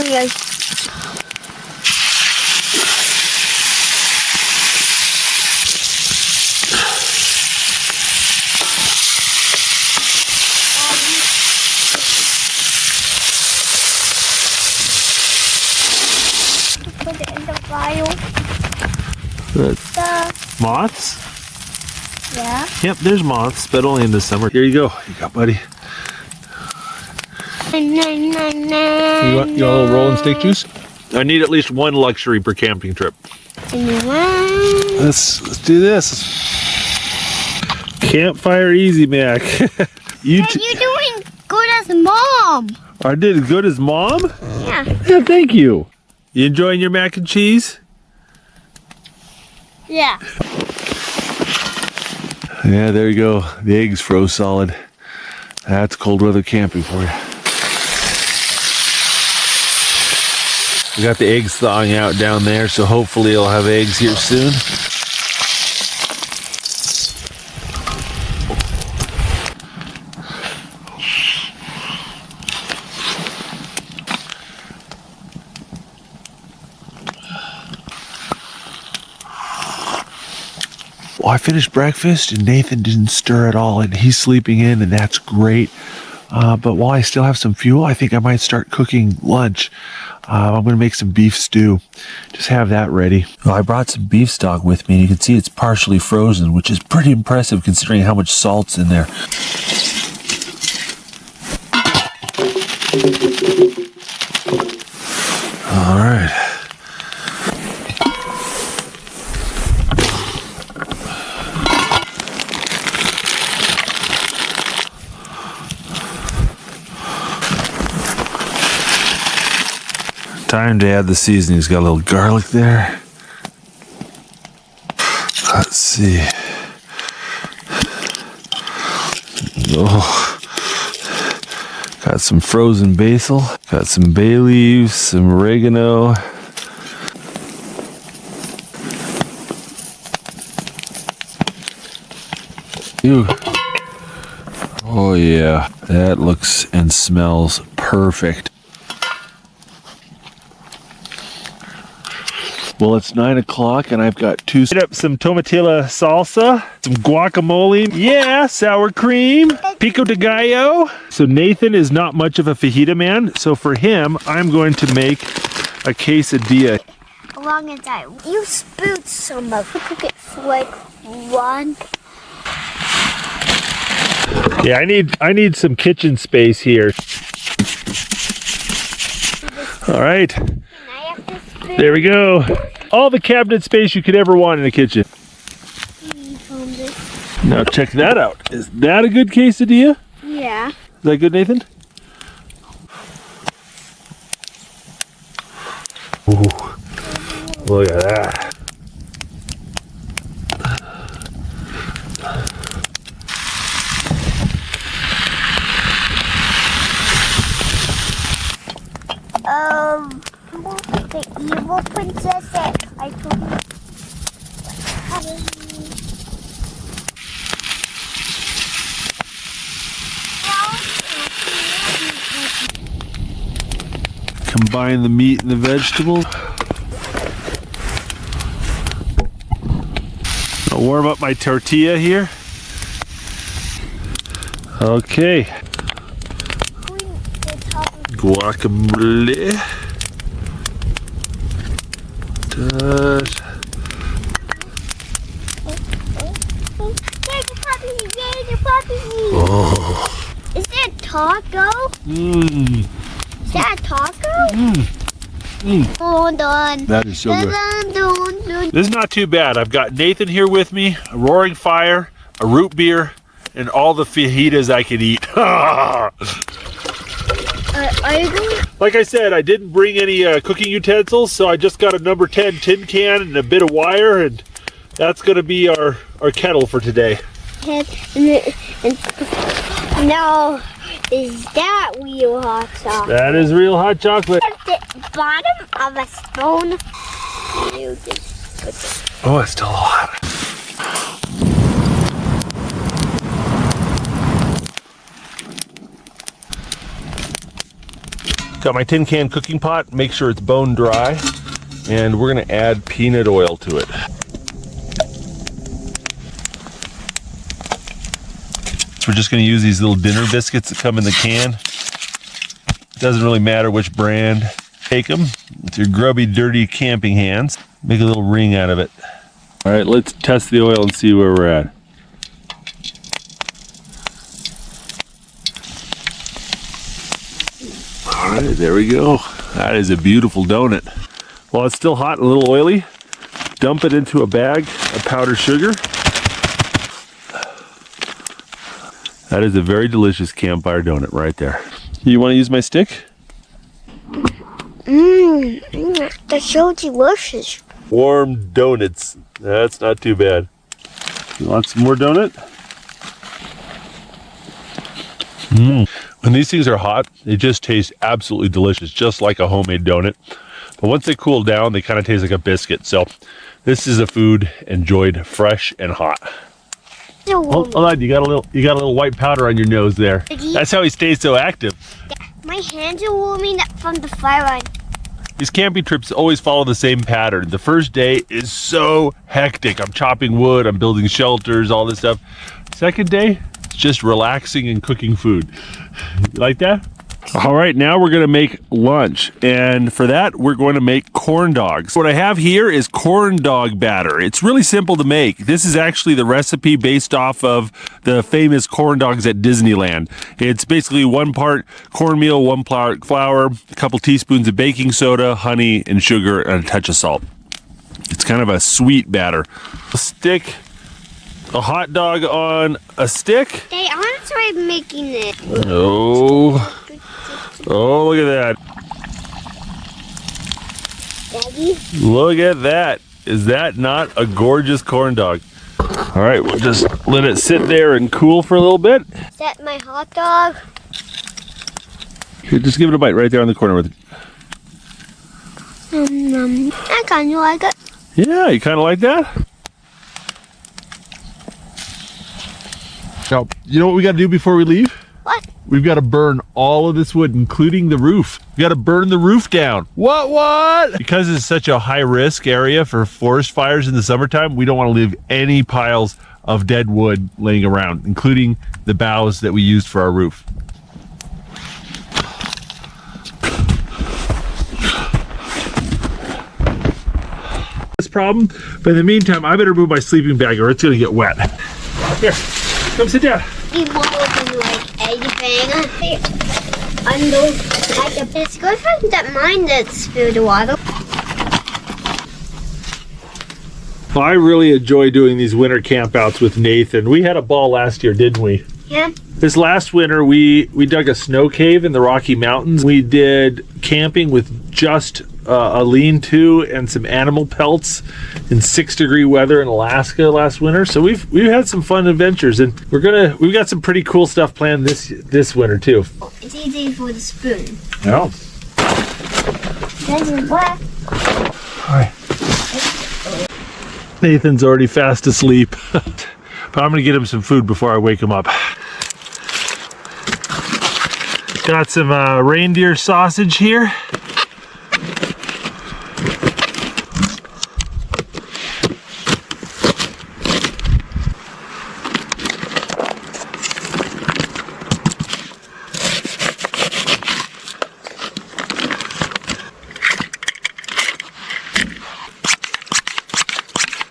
Yes. Put it in the fire. Moths? Yeah. Yep, there's moths, but only in the summer. Here you go. Here you go, buddy. You want a little rolling steak juice? I need at least one luxury per camping trip. Let's do this. Campfire easy, Mac. You're doing good as mom. I did as good as mom? Yeah. Yeah, thank you. You enjoying your mac and cheese? Yeah. Yeah, there you go. The eggs froze solid. That's cold weather camping for you. We got the eggs thawing out down there, so hopefully it'll have eggs here soon. Well, I finished breakfast and Nathan didn't stir at all, and he's sleeping in, and that's great. But while I still have some fuel, I think I might start cooking lunch. I'm going to make some beef stew. Just have that ready. Well, I brought some beef stock with me, and you can see it's partially frozen, which is pretty impressive considering how much salt's in there. All right. Time to add the seasonings. Got a little garlic there. Let's see. Oh, got some frozen basil. Got some bay leaves, some oregano. Ew. Oh yeah, that looks and smells perfect. Well, it's 9 o'clock and I've got some tomatilla salsa, some guacamole, yeah, sour cream, pico de gallo. So Nathan is not much of a fajita man, so for him, I'm going to make a quesadilla. How long is that? You spoon some of it. Cook it for like one. Yeah, I need some kitchen space here. All right. There we go. All the cabinet space you could ever want in a kitchen. Now check that out. Is that a good quesadilla? Yeah. Is that good, Nathan? Ooh, look at that. The evil princess that I told you. Combine the meat and the vegetables. I'll warm up my tortilla here. Okay. Guacamole. Oh. Is that taco? Mmm. Is that a taco? That is so good. This is not too bad. I've got Nathan here with me, a roaring fire, a root beer, and all the fajitas I could eat. Like I said, I didn't bring any cooking utensils, so I just got a number 10 tin can and a bit of wire, and that's going to be our kettle for today. No, is that real hot chocolate? That is real hot chocolate. At the bottom of a spoon. Oh, it's still hot. Got my tin can cooking pot, make sure it's bone dry, and we're gonna add peanut oil to it. So we're just gonna use these little dinner biscuits that come in the can. It doesn't really matter which brand. Take them with your grubby, dirty camping hands. Make a little ring out of it. All right, let's test the oil and see where we're at. All right, there we go. That is a beautiful donut. While it's still hot and a little oily, dump it into a bag of powdered sugar. That is a very delicious campfire donut right there. You want to use my stick? That's so delicious. Warm donuts. That's not too bad. You want some more donut? When these things are hot, they just taste absolutely delicious, just like a homemade donut. But once they cool down, they kind of taste like a biscuit. So this is a food enjoyed fresh and hot. Hold on, you got a little white powder on your nose there. That's how he stays so active. My hands are warming up from the fire line. These camping trips always follow the same pattern. The first day is so hectic. I'm chopping wood, I'm building shelters, all this stuff. Second day, it's just relaxing and cooking food. You like that? All right, now we're gonna make lunch. And for that, we're going to make corn dogs. What I have here is corn dog batter. It's really simple to make. This is actually the recipe based off of the famous corn dogs at Disneyland. It's basically 1 part cornmeal, 1 part flour, a couple teaspoons of baking soda, honey, and sugar, and a touch of salt. It's kind of a sweet batter. Stick a hot dog on a stick. Hey, I want to try making it. Oh, look at that. Daddy? Look at that. Is that not a gorgeous corn dog? All right, we'll just let it sit there and cool for a little bit. Is that my hot dog? Here, just give it a bite right there on the corner with it. I kind of like it. Yeah, you kind of like that? Now, you know what we got to do before we leave? What? We've got to burn all of this wood, including the roof. We got to burn the roof down. What? Because it's such a high risk area for forest fires in the summertime, we don't want to leave any piles of dead wood laying around, including the boughs that we used for our roof. This problem, but in the meantime, I better move my sleeping bag or it's going to get wet. Here, come sit down. It won't do like anything. It's good for that mine that spilled water. I really enjoy doing these winter campouts with Nathan. We had a ball last year, didn't we? Yeah. This last winter, we dug a snow cave in the Rocky Mountains. We did camping with just a lean-to and some animal pelts in 6-degree weather in Alaska last winter. So we've had some fun adventures, and we've got some pretty cool stuff planned this winter too. It's easy for the spoon. Yeah. This is what? All right. Nathan's already fast asleep, but I'm gonna get him some food before I wake him up. Got some reindeer sausage here.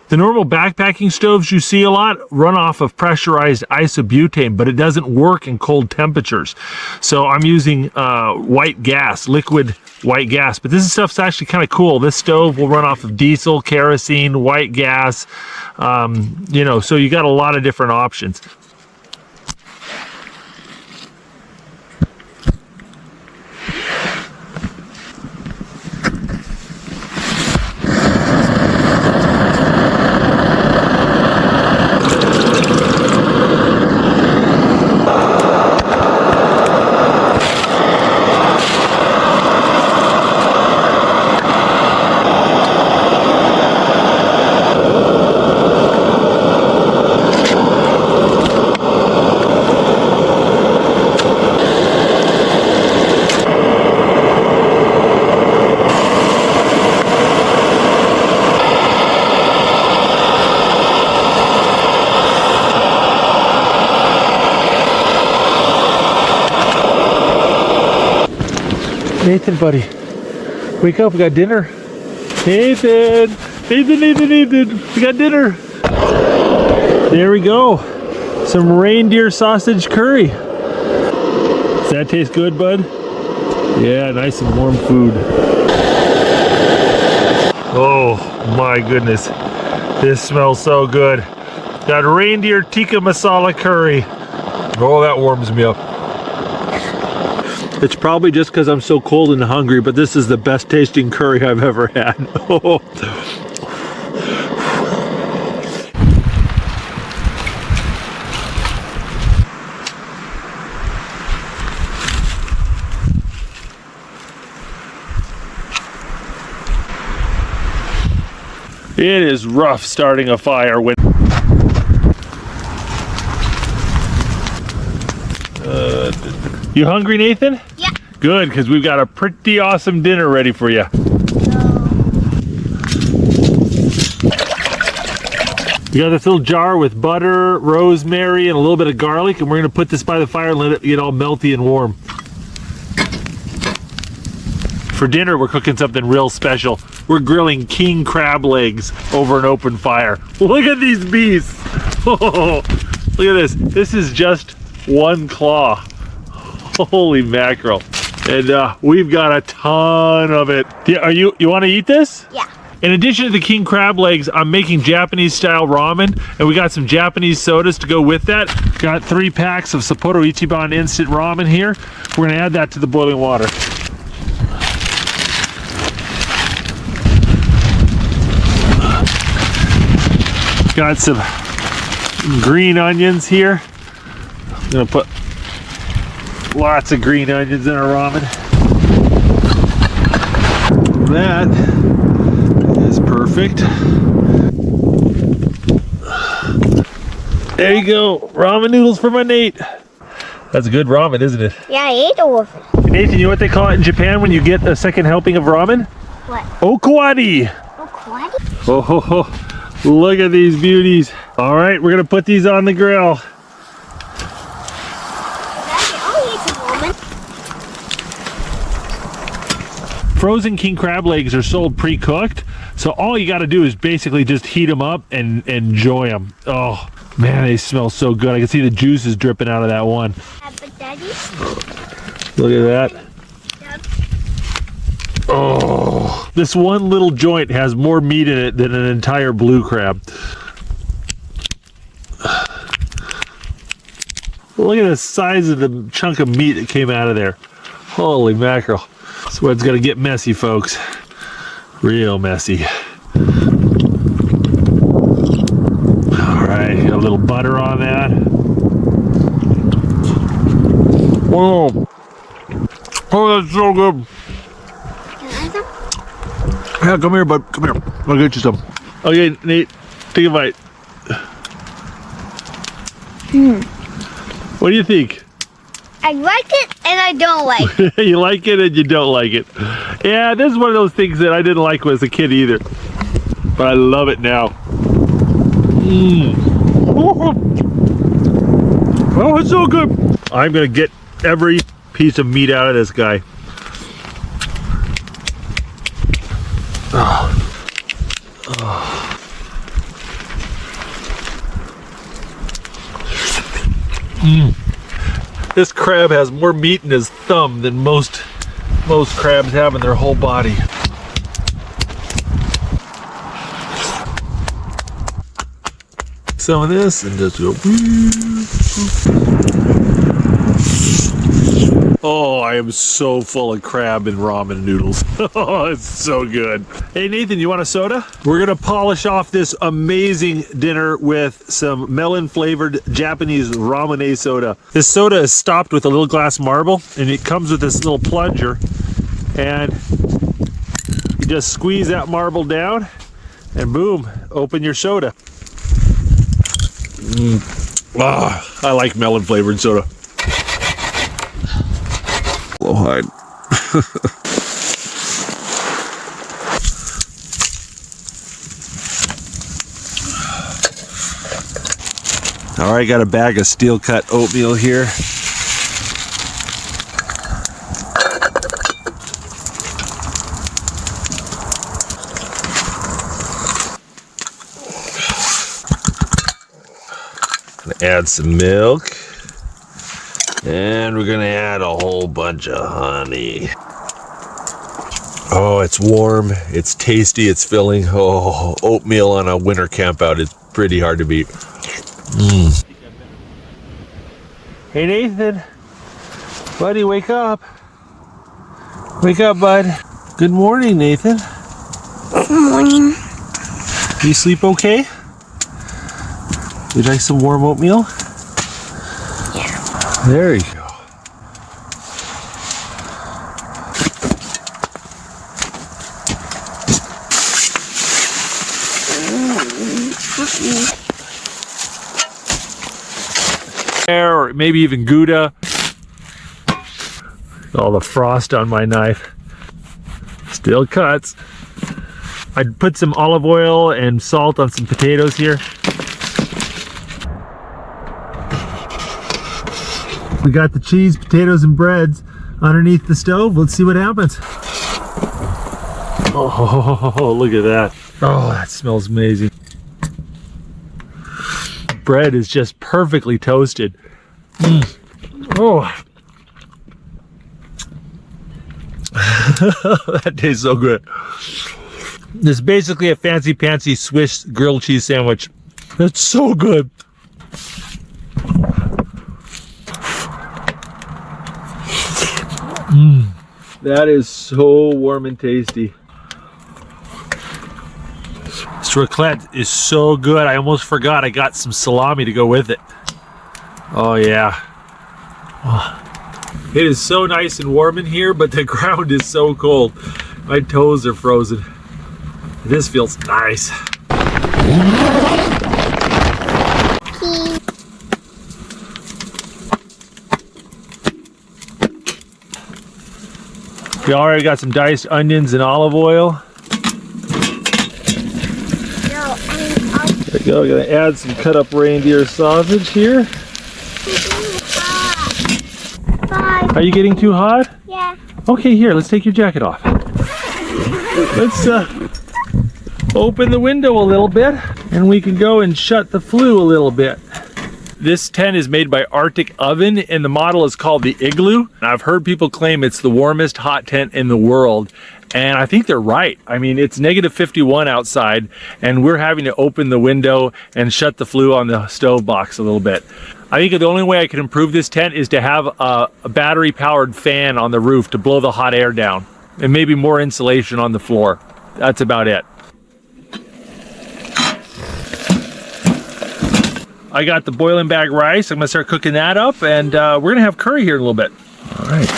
The normal backpacking stoves you see a lot run off of pressurized isobutane, but it doesn't work in cold temperatures. So I'm using white gas, liquid white gas, but this stuff's actually kind of cool. This stove will run off of diesel, kerosene, white gas, so you got a lot of different options. Nathan, buddy. Wake up, we got dinner. Nathan! Nathan! We got dinner. There we go. Some reindeer sausage curry. Does that taste good, bud? Yeah, nice and warm food. Oh my goodness. This smells so good. Got reindeer tikka masala curry. Oh, that warms me up. It's probably just because I'm so cold and hungry, but this is the best tasting curry I've ever had. It is rough starting a fire when you hungry, Nathan? Yeah. Good, because we've got a pretty awesome dinner ready for you. We got this little jar with butter, rosemary, and a little bit of garlic, and we're going to put this by the fire and let it get all melty and warm. For dinner, we're cooking something real special. We're grilling king crab legs over an open fire. Look at these beasts. Oh, look at this. This is just one claw. Holy mackerel. And we've got a ton of it. Yeah, you want to eat this? Yeah. In addition to the king crab legs, I'm making Japanese style ramen, and we got some Japanese sodas to go with that. Got 3 packs of Sapporo Ichiban instant ramen here. We're gonna add that to the boiling water. Got some green onions here. I'm gonna put lots of green onions in our ramen. That is perfect. There you go. Ramen noodles for my Nate. That's good ramen, isn't it? Yeah, I ate all of it. Nathan, you know what they call it in Japan when you get a second helping of ramen? What? Okwari. Okwari? Oh, ho, ho. Look at these beauties. All right, we're gonna put these on the grill. Frozen king crab legs are sold pre-cooked, so all you got to do is basically just heat them up and enjoy them. Oh man, they smell so good. I can see the juices dripping out of that one. But Daddy? Look at that. Oh, this one little joint has more meat in it than an entire blue crab. Look at the size of the chunk of meat that came out of there. Holy mackerel. This one's gonna get messy, folks. Real messy. All right, got a little butter on that. Whoa. Oh, that's so good. Yeah, come here, bud. Come here. I'll get you some. Okay, Nate, take a bite. What do you think? I like it and I don't like it. You like it and you don't like it. Yeah, this is one of those things that I didn't like when I was a kid either. But I love it now. Oh, it's so good. I'm going to get every piece of meat out of this guy. This crab has more meat in his thumb than most crabs have in their whole body. Some of this and just go. Oh, I am so full of crab and ramen noodles. Oh, it's so good. Hey Nathan, you want a soda? We're gonna polish off this amazing dinner with some melon flavored Japanese ramen soda. This soda is stopped with a little glass marble and it comes with this little plunger, and you just squeeze that marble down and boom, open your soda. Oh, I like melon flavored soda. Low hide. All right, got a bag of steel cut oatmeal here. Add some milk. And we're gonna add a whole bunch of honey. Oh, it's warm, it's tasty, it's filling. Oh, oatmeal on a winter camp out is pretty hard to beat. Hey Nathan, buddy, wake up. Wake up, bud. Good morning, Nathan. Good morning. You sleep okay? Would you like some warm oatmeal? Yeah. There you go. Or maybe even Gouda. All the frost on my knife. Still cuts. I'd put some olive oil and salt on some potatoes here. We got the cheese, potatoes, and breads underneath the stove. Let's see what happens. Oh, look at that. Oh, that smells amazing. Bread is just perfectly toasted. Oh. That tastes so good. This is basically a fancy Swiss grilled cheese sandwich. It's so good. That is so warm and tasty. This raclette is so good. I almost forgot I got some salami to go with it. Oh yeah. Oh. It is so nice and warm in here, but the ground is so cold. My toes are frozen. This feels nice. We already got some diced onions and olive oil. There we go. We're gonna add some cut up reindeer sausage here. Are you getting too hot? Yeah. Okay, here, let's take your jacket off. Let's open the window a little bit and we can go and shut the flue a little bit. This tent is made by Arctic Oven and the model is called the Igloo. I've heard people claim it's the warmest hot tent in the world. And I think they're right. I mean, it's negative 51 outside and we're having to open the window and shut the flue on the stove box a little bit. I think the only way I can improve this tent is to have a battery powered fan on the roof to blow the hot air down and maybe more insulation on the floor. That's about it. I got the boiling bag rice. I'm gonna start cooking that up and we're gonna have curry here in a little bit. All right.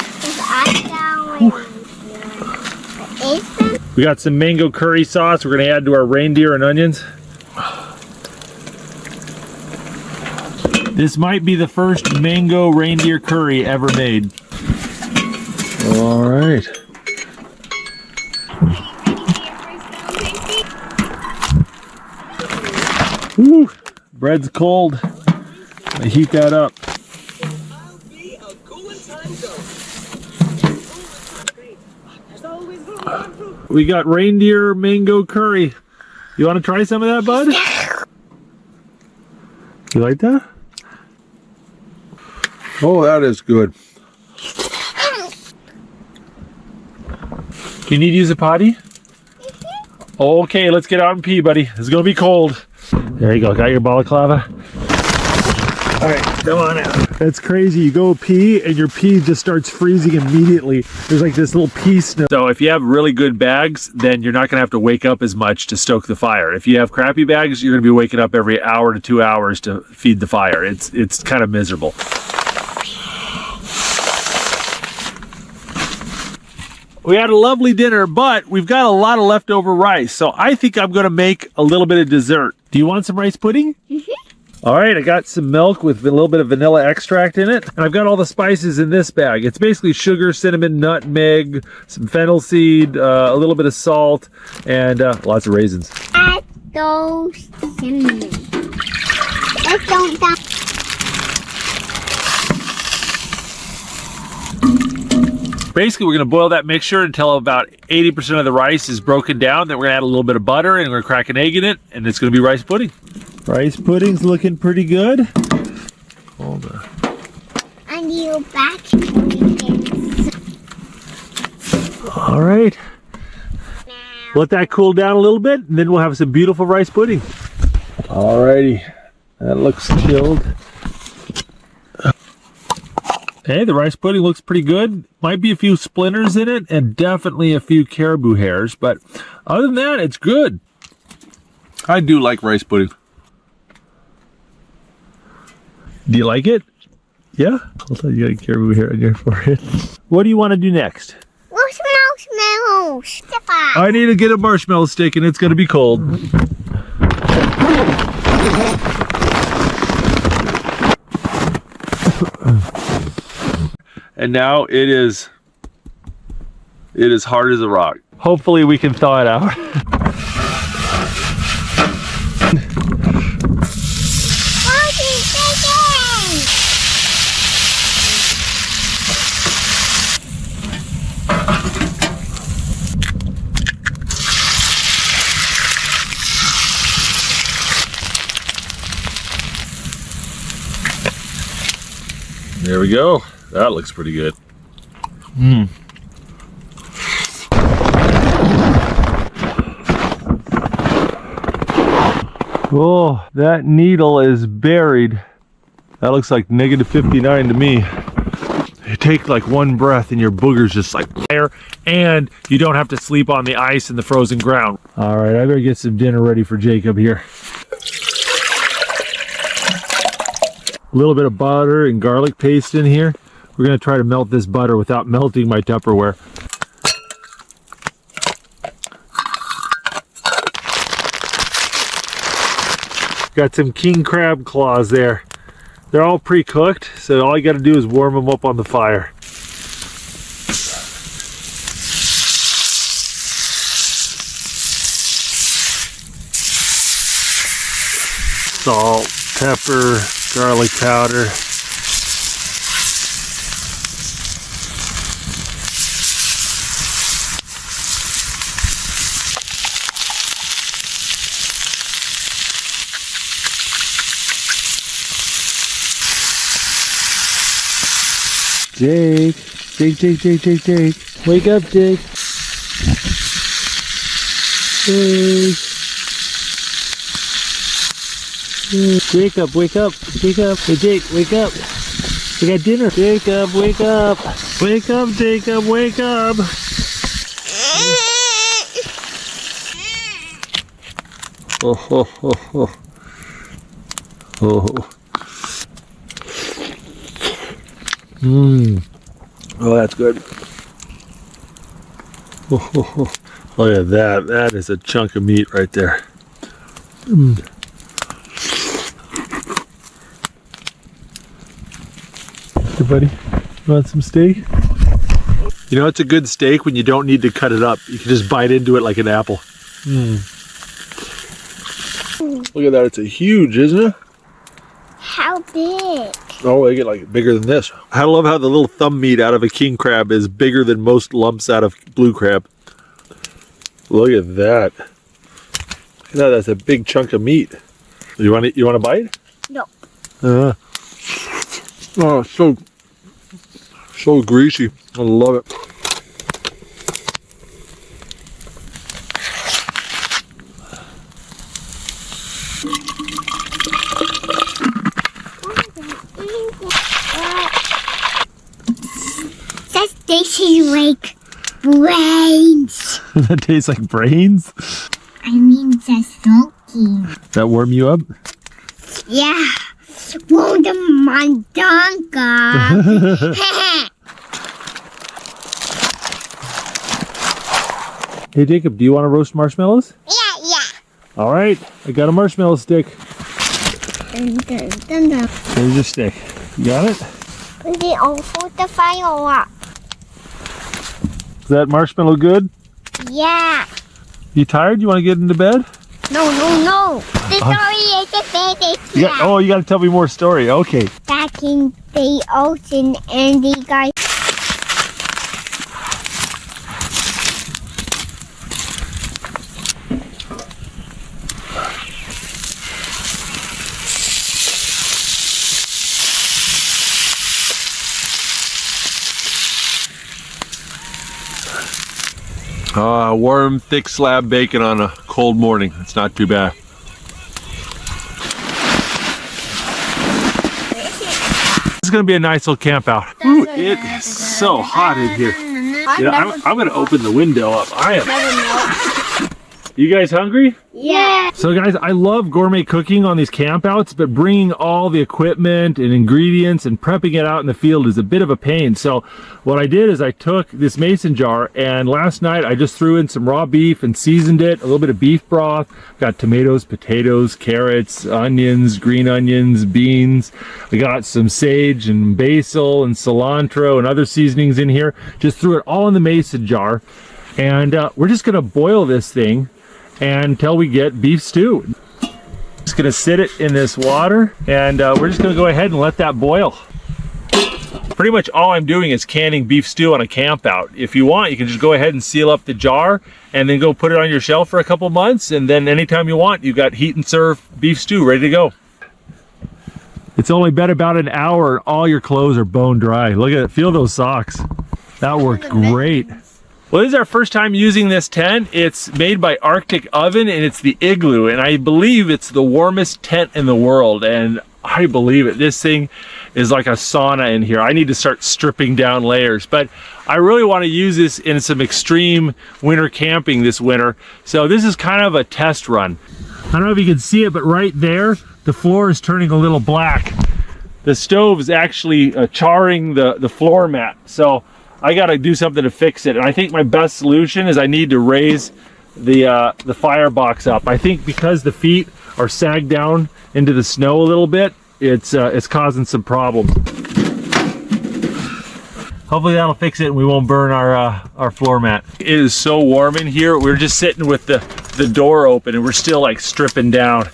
We got some mango curry sauce we're gonna add to our reindeer and onions. This might be the first mango reindeer curry ever made. All right. Woo, bread's cold. I heat that up. We got reindeer mango curry. You want to try some of that, bud? You like that? Oh, that is good. Do you need to use a potty? Okay, let's get out and pee, buddy. It's gonna be cold. There you go, got your balaclava? All right, come on out. That's crazy, you go pee and your pee just starts freezing immediately. There's like this little pee snow. So if you have really good bags, then you're not gonna have to wake up as much to stoke the fire. If you have crappy bags, you're gonna be waking up every hour to 2 hours to feed the fire. It's kind of miserable. We had a lovely dinner, but we've got a lot of leftover rice. So I think I'm gonna make a little bit of dessert. Do you want some rice pudding? Mm-hmm. All right, I got some milk with a little bit of vanilla extract in it. And I've got all the spices in this bag. It's basically sugar, cinnamon, nutmeg, some fennel seed, a little bit of salt, and lots of raisins. Add those cinnamon. Let's don't down. Basically, we're gonna boil that mixture until about 80% of the rice is broken down. Then we're gonna add a little bit of butter and we're gonna crack an egg in it, and it's gonna be rice pudding. Rice pudding's looking pretty good. Hold on. And you back chickens. All right. Let that cool down a little bit, and then we'll have some beautiful rice pudding. All righty. That looks chilled. Hey, the rice pudding looks pretty good. Might be a few splinters in it, and definitely a few caribou hairs, but other than that, it's good. I do like rice pudding. Do you like it? Yeah? Hold on, you got a caribou hair on your forehead. What do you want to do next? Marshmallows. I need to get a marshmallow stick, and it's going to be cold. And now it is hard as a rock. Hopefully we can thaw it out. There we go. That looks pretty good. Oh, that needle is buried. That looks like -59 to me. You take like one breath and your booger's just like there, and you don't have to sleep on the ice and the frozen ground. All right, I better get some dinner ready for Jacob here. A little bit of butter and garlic paste in here. We're going to try to melt this butter without melting my Tupperware. Got some king crab claws there. They're all pre-cooked, so all you got to do is warm them up on the fire. Salt, pepper, garlic powder. Jake. Wake up, Jake. Jake. Jacob, wake up. Jacob. Hey, Jake, wake up. We got dinner. Jacob, wake up. Wake up, Jacob, wake up. Oh. Oh, that's good. Look at that. That is a chunk of meat right there. Hey, buddy. You want some steak? You know, it's a good steak when you don't need to cut it up. You can just bite into it like an apple. Look at that. It's a huge, isn't it? How big? Oh, they get like bigger than this. I love how the little thumb meat out of a king crab is bigger than most lumps out of blue crab. Look at that. Look at that. That's a big chunk of meat. You want to bite? No. Oh, so greasy. I love it. That tastes like brains. That tastes like brains? I mean, that's soaking. That warm you up? Yeah. Whoa, the mandanga. Hey, Jacob, do you want to roast marshmallows? Yeah. All right, I got a marshmallow stick. Here's your stick. You got it? Is that marshmallow good? Yeah. You tired? You want to get into bed? No. The story is the bed. Oh, you got to tell me more story. Okay. Back in the ocean, and the guy. Warm, thick slab bacon on a cold morning. It's not too bad. It's gonna be a nice little camp out. Ooh, it is so hot in here. I'm gonna open the window up. You guys hungry? Yeah. So guys, I love gourmet cooking on these campouts, but bringing all the equipment and ingredients and prepping it out in the field is a bit of a pain. So what I did is I took this mason jar, and last night I just threw in some raw beef and seasoned it, a little bit of beef broth, got tomatoes, potatoes, carrots, onions, green onions, beans. We got some sage and basil and cilantro and other seasonings in here. Just threw it all in the mason jar, and we're just gonna boil this thing until we get beef stew. Just gonna sit it in this water, and we're just gonna go ahead and let that boil. Pretty much all I'm doing is canning beef stew on a camp out. If you want, you can just go ahead and seal up the jar and then go put it on your shelf for a couple months, and then anytime you want, you got heat and serve beef stew ready to go. It's only been about an hour and all your clothes are bone dry. Look at it, feel those socks. That worked great. Well, this is our first time using this tent. It's made by Arctic Oven, and it's the Igloo, and I believe it's the warmest tent in the world, and I believe it. This thing is like a sauna in here. I need to start stripping down layers, but I really want to use this in some extreme winter camping this winter. So this is kind of a test run. I don't know if you can see it, but right there, the floor is turning a little black. The stove is actually charring the floor mat. So I got to do something to fix it, and I think my best solution is I need to raise the firebox up. I think because the feet are sagged down into the snow a little bit, it's causing some problems. Hopefully that'll fix it and we won't burn our floor mat. It is so warm in here. We're just sitting with the door open and we're still like stripping down.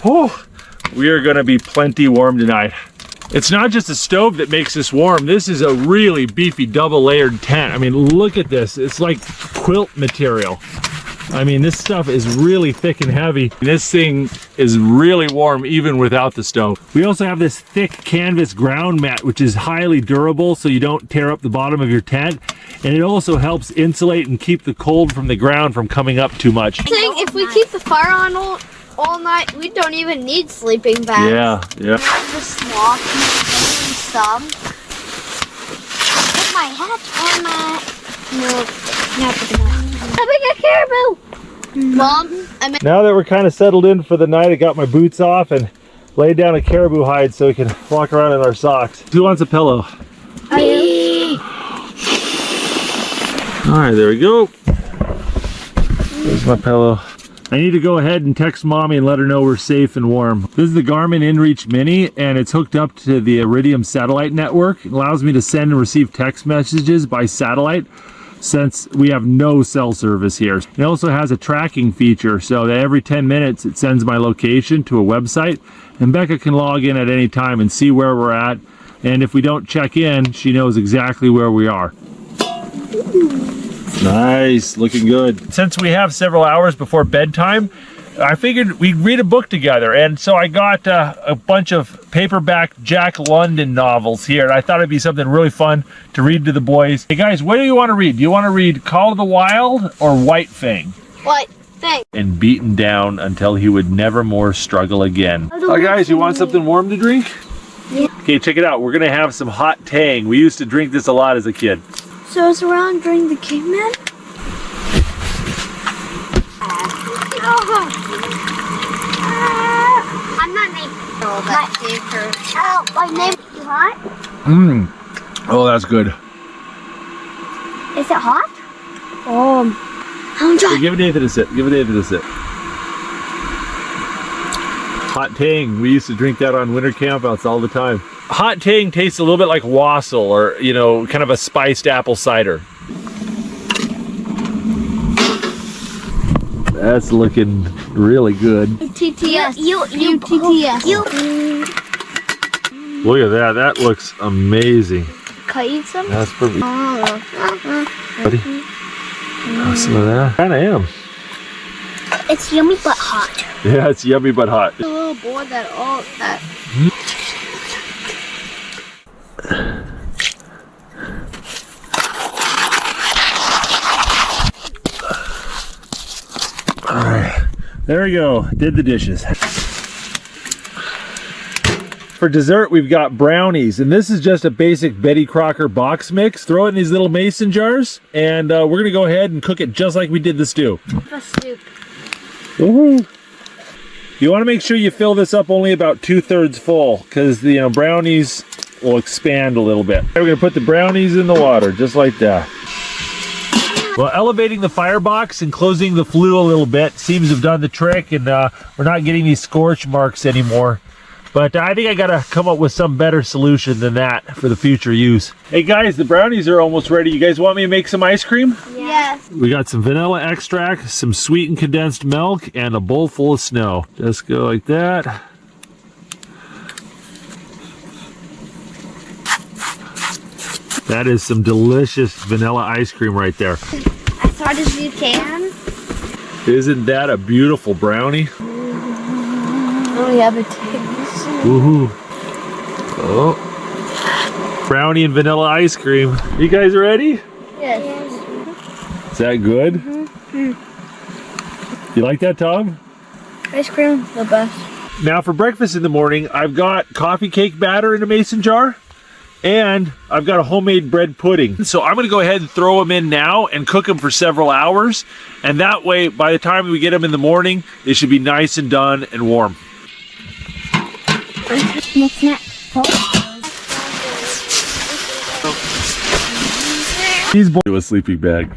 Whew, we are gonna be plenty warm tonight. It's not just a stove that makes this warm. This is a really beefy double layered tent. I mean, look at this. It's like quilt material. I mean, this stuff is really thick and heavy. This thing is really warm even without the stove. We also have this thick canvas ground mat, which is highly durable so you don't tear up the bottom of your tent. And it also helps insulate and keep the cold from the ground from coming up too much. I think if we keep the fire on all night, we don't even need sleeping bags. Yeah. The swamp and some. Put my hat on my. No, not put the hat. Having a caribou. Mom, Now that we're kind of settled in for the night, I got my boots off and laid down a caribou hide so we can walk around in our socks. Who wants a pillow? Me. All right, there we go. There's my pillow. I need to go ahead and text mommy and let her know we're safe and warm. This is the Garmin InReach Mini, and it's hooked up to the Iridium satellite network. It allows me to send and receive text messages by satellite since we have no cell service here. It also has a tracking feature so that every 10 minutes it sends my location to a website, and Becca can log in at any time and see where we're at. And if we don't check in, she knows exactly where we are. Nice, looking good. Since we have several hours before bedtime, I figured we'd read a book together, and so I got a bunch of paperback Jack London novels here, and I thought it'd be something really fun to read to the boys. Hey guys, what do you want to read? Do you want to read Call of the Wild or White Fang? White Fang. And beaten down until he would never more struggle again. Hi guys, you want something warm to drink? Yeah. Okay, check it out. We're gonna have some hot Tang. We used to drink this a lot as a kid. So it's around during the caveman? I'm not making. Oh, that gave her. Oh, my name is hot? Oh, that's good. Is it hot? I'm Hey, dry. give it Nathan a sip. Give it Nathan a sip. Hot Tang. We used to drink that on winter campouts all the time. Hot Tang tastes a little bit like wassail, or, you know, kind of a spiced apple cider. That's looking really good. TTS. You TTS. Look at that. That looks amazing. Can I eat some? That's perfect. Buddy. Have some of that. I am. It's yummy but hot. Yeah, it's yummy but hot. A little boy that There we go, did the dishes. For dessert, we've got brownies, and this is just a basic Betty Crocker box mix. Throw it in these little mason jars, and we're gonna go ahead and cook it just like we did the stew. The stew. Woohoo! You wanna make sure you fill this up only about 2/3 full, because the brownies will expand a little bit. We're gonna put the brownies in the water, just like that. Well, elevating the firebox and closing the flue a little bit seems to have done the trick, and we're not getting these scorch marks anymore. But I think I gotta come up with some better solution than that for the future use. Hey guys, the brownies are almost ready. You guys want me to make some ice cream? Yes. We got some vanilla extract, some sweetened condensed milk, and a bowl full of snow. Just go like that. That is some delicious vanilla ice cream right there. As hard as you can. Isn't that a beautiful brownie? Oh, yeah, but Woohoo. Oh. Brownie and vanilla ice cream. You guys ready? yes. Is that good? You like that, Tom? Ice cream, the best. Now for breakfast in the morning, I've got coffee cake batter in a mason jar, and I've got a homemade bread pudding. So I'm gonna go ahead and throw them in now and cook them for several hours. And that way, by the time we get them in the morning, they should be nice and done and warm. He's born to a sleeping bag.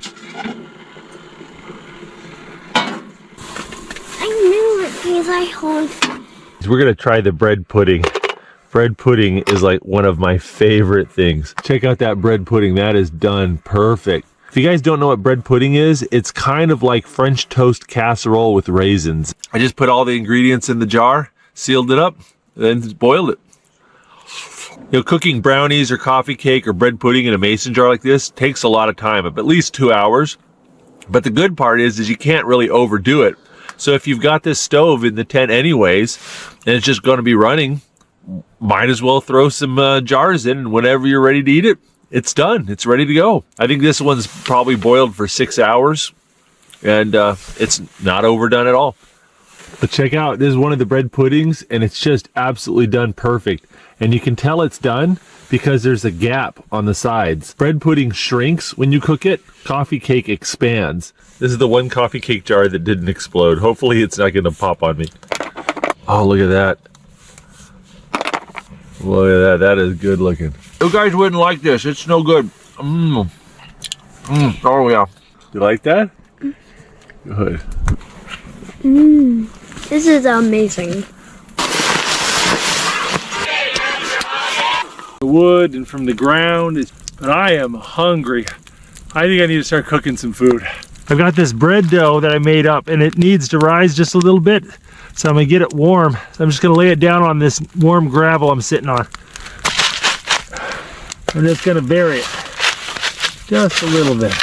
I knew it because I hold. We're gonna try the bread pudding. Bread pudding is like one of my favorite things. Check out that bread pudding. That is done perfect. If you guys don't know what bread pudding is, it's kind of like French toast casserole with raisins. I just put all the ingredients in the jar, sealed it up, then boiled it. You know, cooking brownies or coffee cake or bread pudding in a mason jar like this takes a lot of time, at least 2 hours. But the good part is you can't really overdo it. So if you've got this stove in the tent anyways, and it's just going to be running, might as well throw some jars in, and whenever you're ready to eat it, it's done. It's ready to go. I think this one's probably boiled for 6 hours, and it's not overdone at all. But check out, this is one of the bread puddings, and it's just absolutely done perfect. And you can tell it's done because there's a gap on the sides. Bread pudding shrinks when you cook it. Coffee cake expands. This is the one coffee cake jar that didn't explode. Hopefully it's not going to pop on me. Oh, look at that. Look at that. That is good looking. You guys wouldn't like this. It's no good. Oh, yeah. You like that? Good. This is amazing. The wood and from the ground, but I am hungry. I think I need to start cooking some food. I've got this bread dough that I made up, and it needs to rise just a little bit, so I'm gonna get it warm. So I'm just gonna lay it down on this warm gravel I'm sitting on. I'm just gonna bury it just a little bit.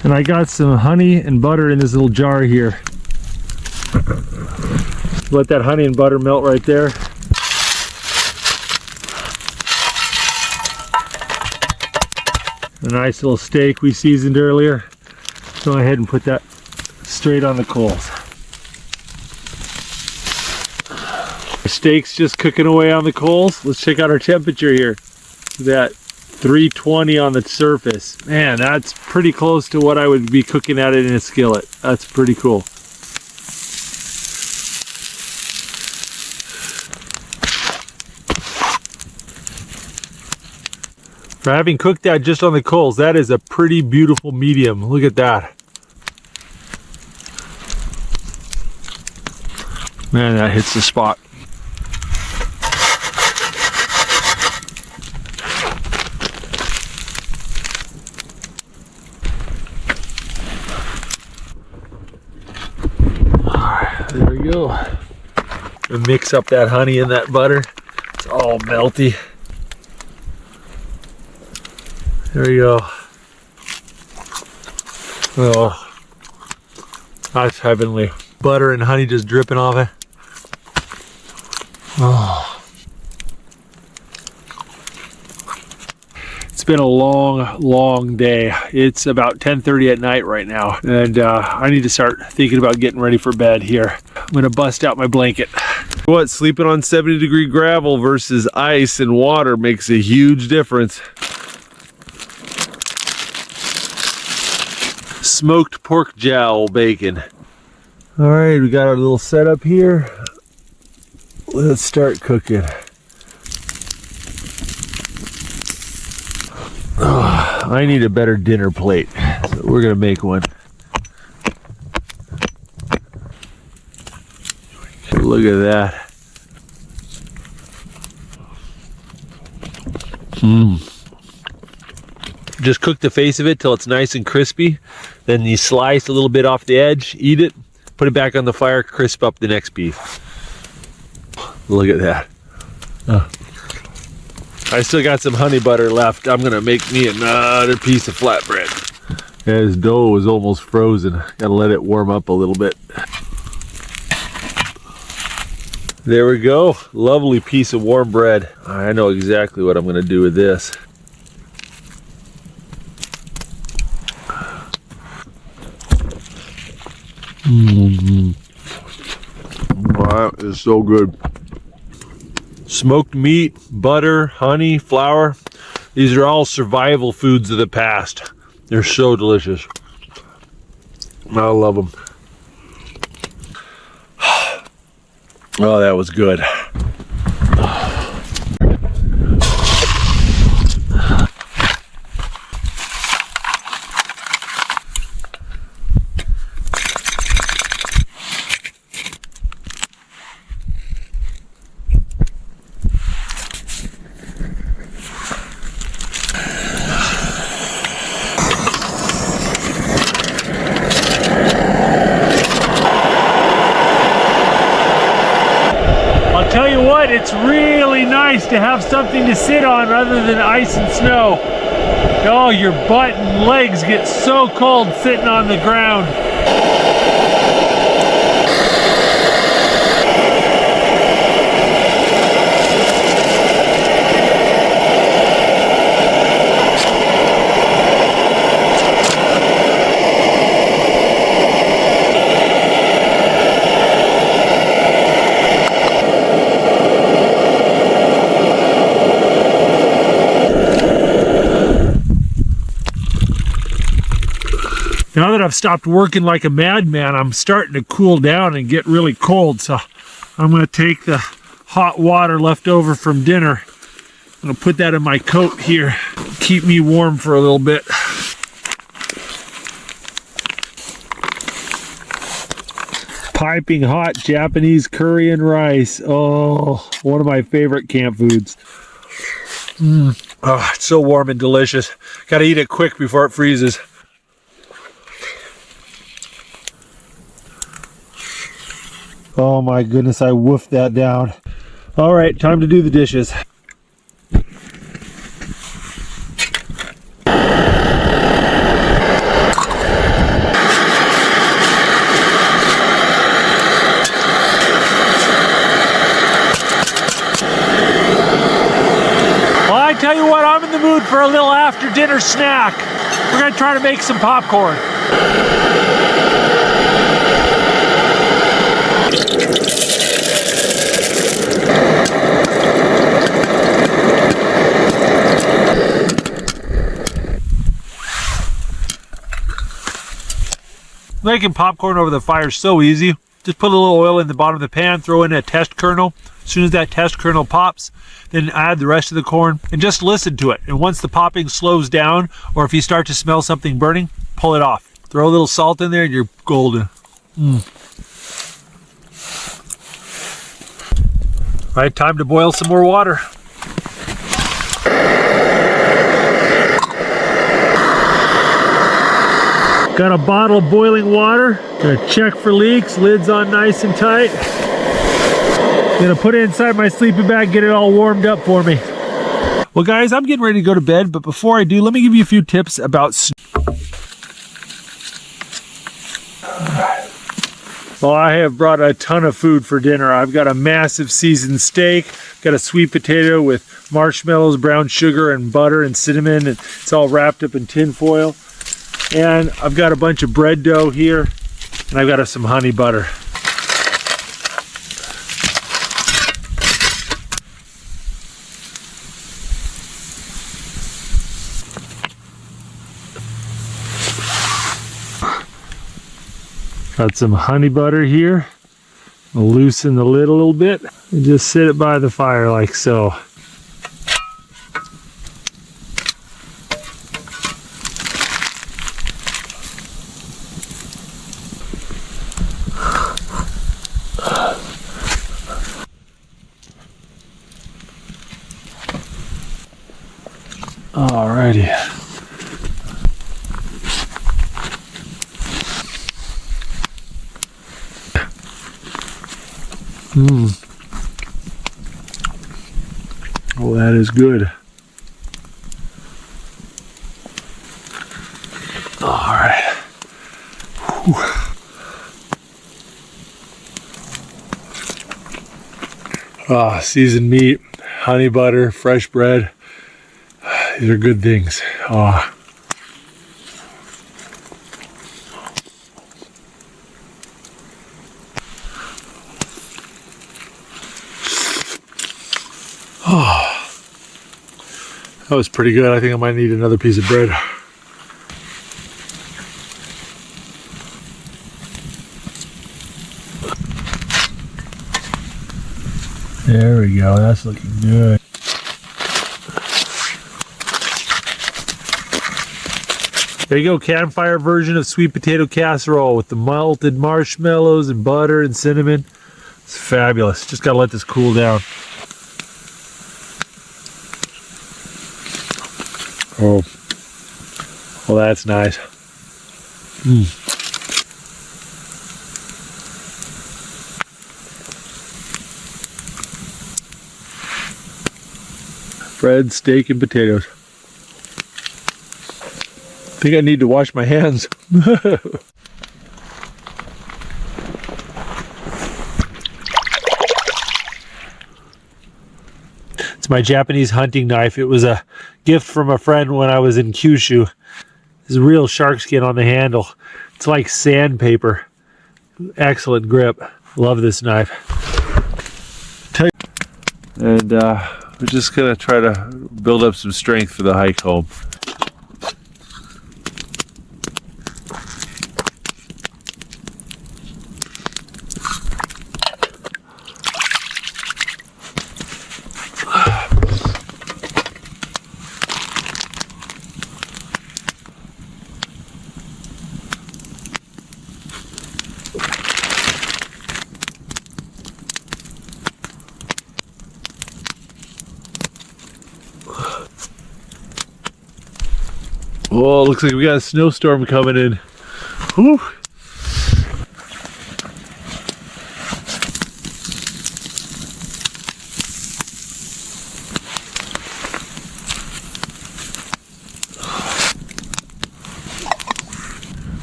And I got some honey and butter in this little jar here. Let that honey and butter melt right there. A nice little steak we seasoned earlier. Go ahead and put that straight on the coals. Our steak's just cooking away on the coals. Let's check out our temperature here. That 320 on the surface. Man, that's pretty close to what I would be cooking at it in a skillet. That's pretty cool. For having cooked that just on the coals, that is a pretty beautiful medium. Look at that. Man, that hits the spot. Alright, there we go. And mix up that honey and that butter. It's all melty. There you go. Oh, that's heavenly. Butter and honey just dripping off it. Oh. It's been a long day. It's about 10:30 at night right now, and I need to start thinking about getting ready for bed here. I'm gonna bust out my blanket. What, sleeping on 70-degree gravel versus ice and water makes a huge difference. Smoked pork jowl bacon. All right, we got our little setup here. Let's start cooking. Oh, I need a better dinner plate, so we're gonna make one. Look at that. Just cook the face of it till it's nice and crispy. Then you slice a little bit off the edge, eat it, put it back on the fire, crisp up the next piece. Look at that. I still got some honey butter left. I'm gonna make me another piece of flatbread. His dough is almost frozen. Gotta let it warm up a little bit. There we go. Lovely piece of warm bread. I know exactly what I'm gonna do with this. That is so good. Smoked meat, butter, honey, flour. These are all survival foods of the past. They're so delicious. I love them. Oh, that was good. Tell you what, it's really nice to have something to sit on other than ice and snow. Oh, your butt and legs get so cold sitting on the ground. Now that I've stopped working like a madman, I'm starting to cool down and get really cold. So I'm going to take the hot water left over from dinner. I'm going to put that in my coat here. Keep me warm for a little bit. Piping hot Japanese curry and rice. Oh, one of my favorite camp foods. Oh, it's so warm and delicious. Got to eat it quick before it freezes. Oh my goodness, I woofed that down. All right, time to do the dishes. Well, I tell you what, I'm in the mood for a little after dinner snack. We're gonna try to make some popcorn. Making popcorn over the fire is so easy. Just put a little oil in the bottom of the pan, throw in a test kernel. As soon as that test kernel pops, then add the rest of the corn and just listen to it. And once the popping slows down, or if you start to smell something burning, pull it off. Throw a little salt in there and you're golden. All right, time to boil some more water. Got a bottle of boiling water. Gonna check for leaks, lids on nice and tight. Gonna put it inside my sleeping bag, get it all warmed up for me. Well guys, I'm getting ready to go to bed, but before I do, let me give you a few tips about Well, I have brought a ton of food for dinner. I've got a massive seasoned steak, got a sweet potato with marshmallows, brown sugar, and butter and cinnamon, and it's all wrapped up in tin foil. And I've got a bunch of bread dough here, and I've got some honey butter. Got some honey butter here. I'll loosen the lid a little bit and just sit it by the fire like so. Alrighty. Well, that is good. All right. Ah, seasoned meat, honey butter, fresh bread. These are good things. Ah. Oh, that was pretty good. I think I might need another piece of bread. There we go. That's looking good. There you go, campfire version of sweet potato casserole with the melted marshmallows and butter and cinnamon. It's fabulous. Just gotta let this cool down. Oh, well, that's nice. Bread, steak, and potatoes. I think I need to wash my hands. It's my Japanese hunting knife. It was a gift from a friend when I was in Kyushu. There's real shark skin on the handle. It's like sandpaper. Excellent grip. Love this knife. And we're just gonna try to build up some strength for the hike home. Oh, looks like we got a snowstorm coming in. Whew.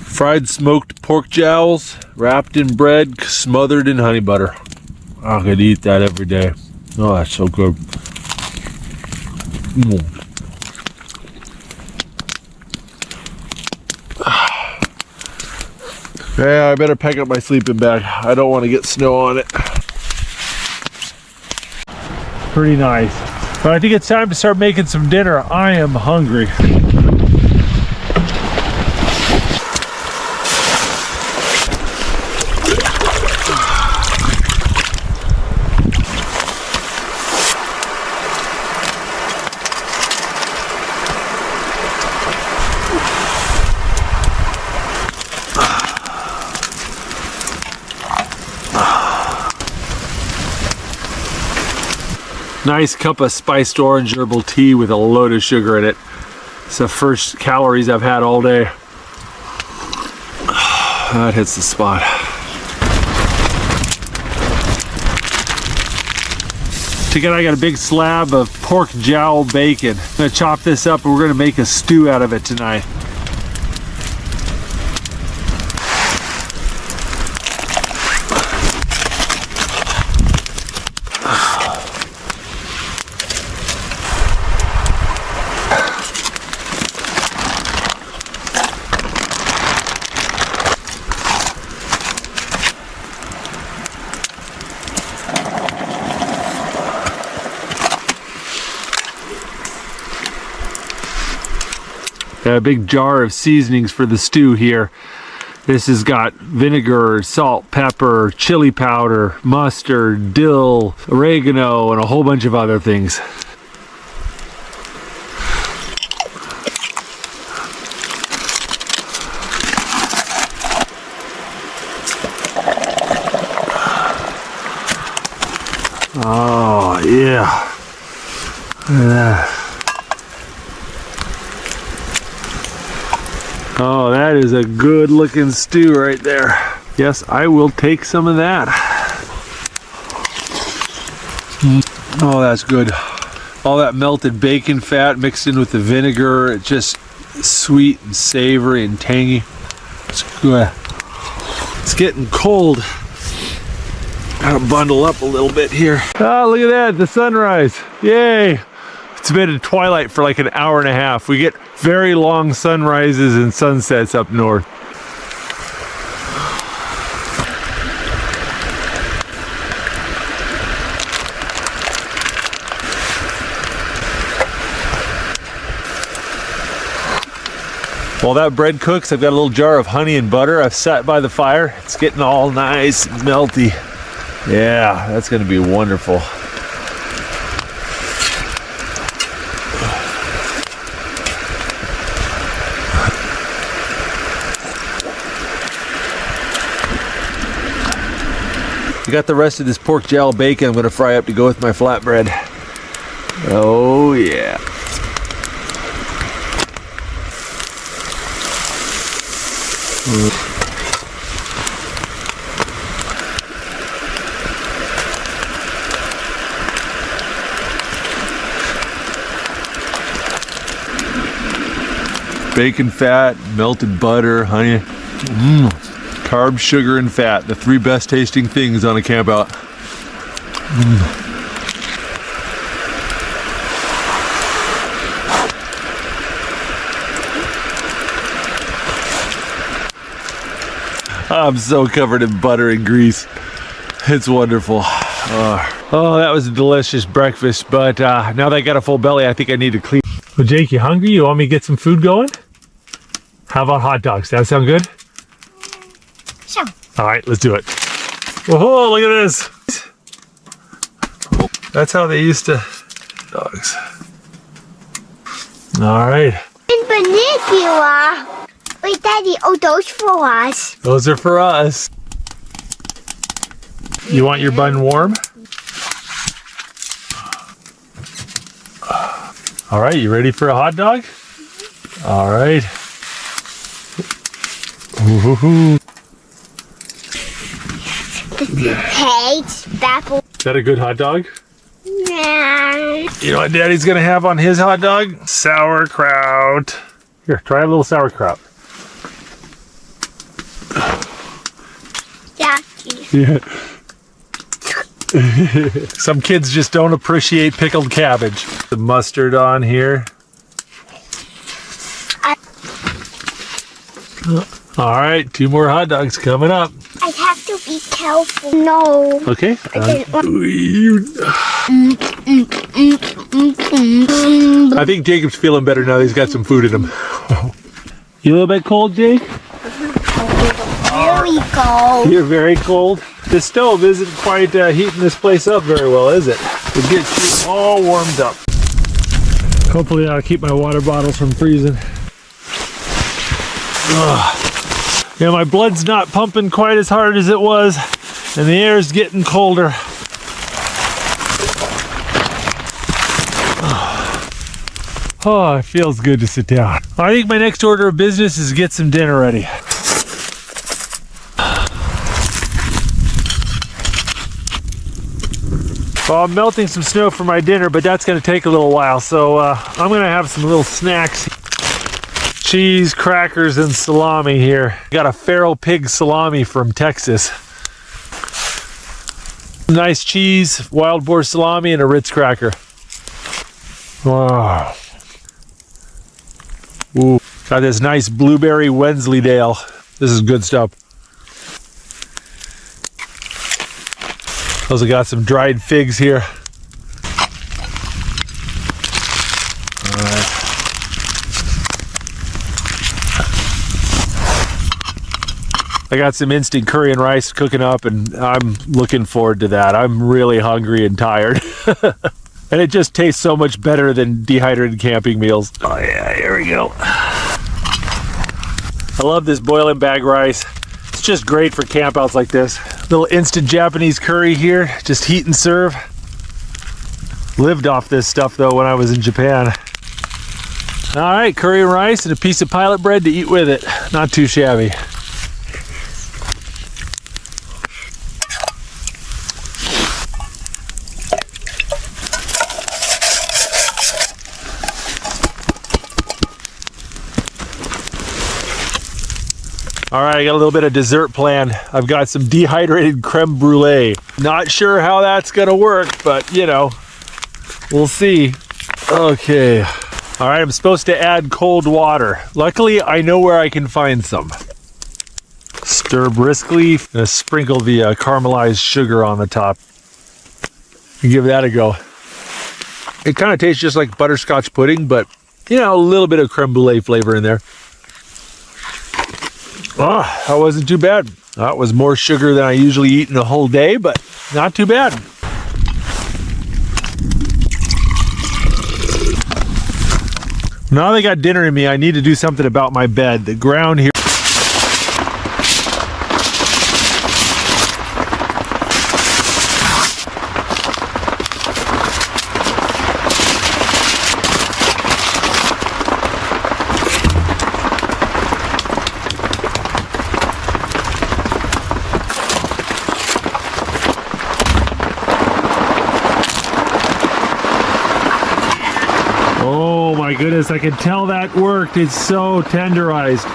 Fried smoked pork jowls, wrapped in bread, smothered in honey butter. I could eat that every day. Oh, that's so good. Yeah, I better pack up my sleeping bag. I don't want to get snow on it. Pretty nice. But I think it's time to start making some dinner. I am hungry. Nice cup of spiced orange herbal tea with a load of sugar in it. It's the first calories I've had all day. That hits the spot. Together I got a big slab of pork jowl bacon. I'm gonna chop this up and we're gonna make a stew out of it tonight. Got a big jar of seasonings for the stew here. This has got vinegar, salt, pepper, chili powder, mustard, dill, oregano, and a whole bunch of other things. Oh, yeah. Oh, that is a good looking stew right there. Yes, I will take some of that. Oh, that's good. All that melted bacon fat mixed in with the vinegar. It's just sweet and savory and tangy. It's good. It's getting cold. Gotta bundle up a little bit here. Oh, look at that, the sunrise. Yay. It's been in twilight for like an hour and a half. We get very long sunrises and sunsets up north. While that bread cooks, I've got a little jar of honey and butter I've set by the fire. It's getting all nice and melty. Yeah, that's gonna be wonderful. I got the rest of this pork jowl bacon I'm gonna fry up to go with my flatbread. Oh yeah. Bacon fat, melted butter, honey. Carbs, sugar, and fat. The three best tasting things on a camp out. I'm so covered in butter and grease. It's wonderful. Oh, that was a delicious breakfast, but now that I got a full belly, I think I need to clean. Well, Jake, you hungry? You want me to get some food going? How about hot dogs? That sound good? Sure. All right, let's do it. Whoa, look at this. That's how they used to dogs. All right. In vernacular. Wait, Daddy, oh, those for us. Those are for us. You want your bun warm? All right, you ready for a hot dog? All right. Ooh. Hey, Baffle. Is that a good hot dog? Yeah. You know what Daddy's gonna have on his hot dog? Sauerkraut. Here, try a little sauerkraut. Daddy. Yeah. Some kids just don't appreciate pickled cabbage. The mustard on here. All right, 2 more hot dogs coming up. I have to be careful. No. Okay. I think Jacob's feeling better now that he's got some food in him. You a little bit cold, Jake? Very cold. You're very cold. The stove isn't quite heating this place up very well, is it? It gets you all warmed up. Hopefully I'll keep my water bottles from freezing. Ugh. Yeah, my blood's not pumping quite as hard as it was, and the air's getting colder. Oh, it feels good to sit down. I think my next order of business is get some dinner ready. Well, I'm melting some snow for my dinner, but that's going to take a little while, so I'm going to have some little snacks. Cheese, crackers, and salami here. Got a feral pig salami from Texas. Nice cheese, wild boar salami, and a Ritz cracker. Wow. Ooh, got this nice blueberry Wensleydale. This is good stuff. Also got some dried figs here. All right. I got some instant curry and rice cooking up, and I'm looking forward to that. I'm really hungry and tired. And it just tastes so much better than dehydrated camping meals. Oh yeah, here we go. I love this boiling bag rice. It's just great for campouts like this. Little instant Japanese curry here, just heat and serve. Lived off this stuff though when I was in Japan. All right, curry and rice and a piece of pilot bread to eat with it. Not too shabby. All right, I got a little bit of dessert planned. I've got some dehydrated creme brulee. Not sure how that's gonna work, but you know, we'll see. Okay. All right, I'm supposed to add cold water. Luckily, I know where I can find some. Stir briskly, and sprinkle the caramelized sugar on the top. And give that a go. It kind of tastes just like butterscotch pudding, but you know, a little bit of creme brulee flavor in there. Oh, that wasn't too bad. That was more sugar than I usually eat in a whole day, but not too bad. Now they got dinner in me, I need to do something about my bed. The ground here. Oh my goodness, I can tell that worked. It's so tenderized.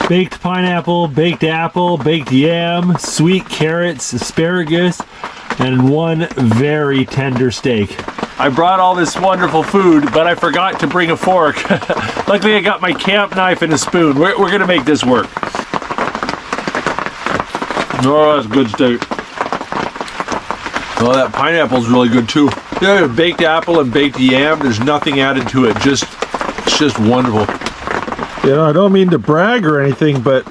Baked pineapple, baked apple, baked yam, sweet carrots, asparagus, and one very tender steak. I brought all this wonderful food, but I forgot to bring a fork. Luckily I got my camp knife and a spoon. We're gonna make this work. Oh, that's good steak. Oh, that pineapple's really good too. Yeah, baked apple and baked yam, there's nothing added to it, it's just wonderful. You know, I don't mean to brag or anything, but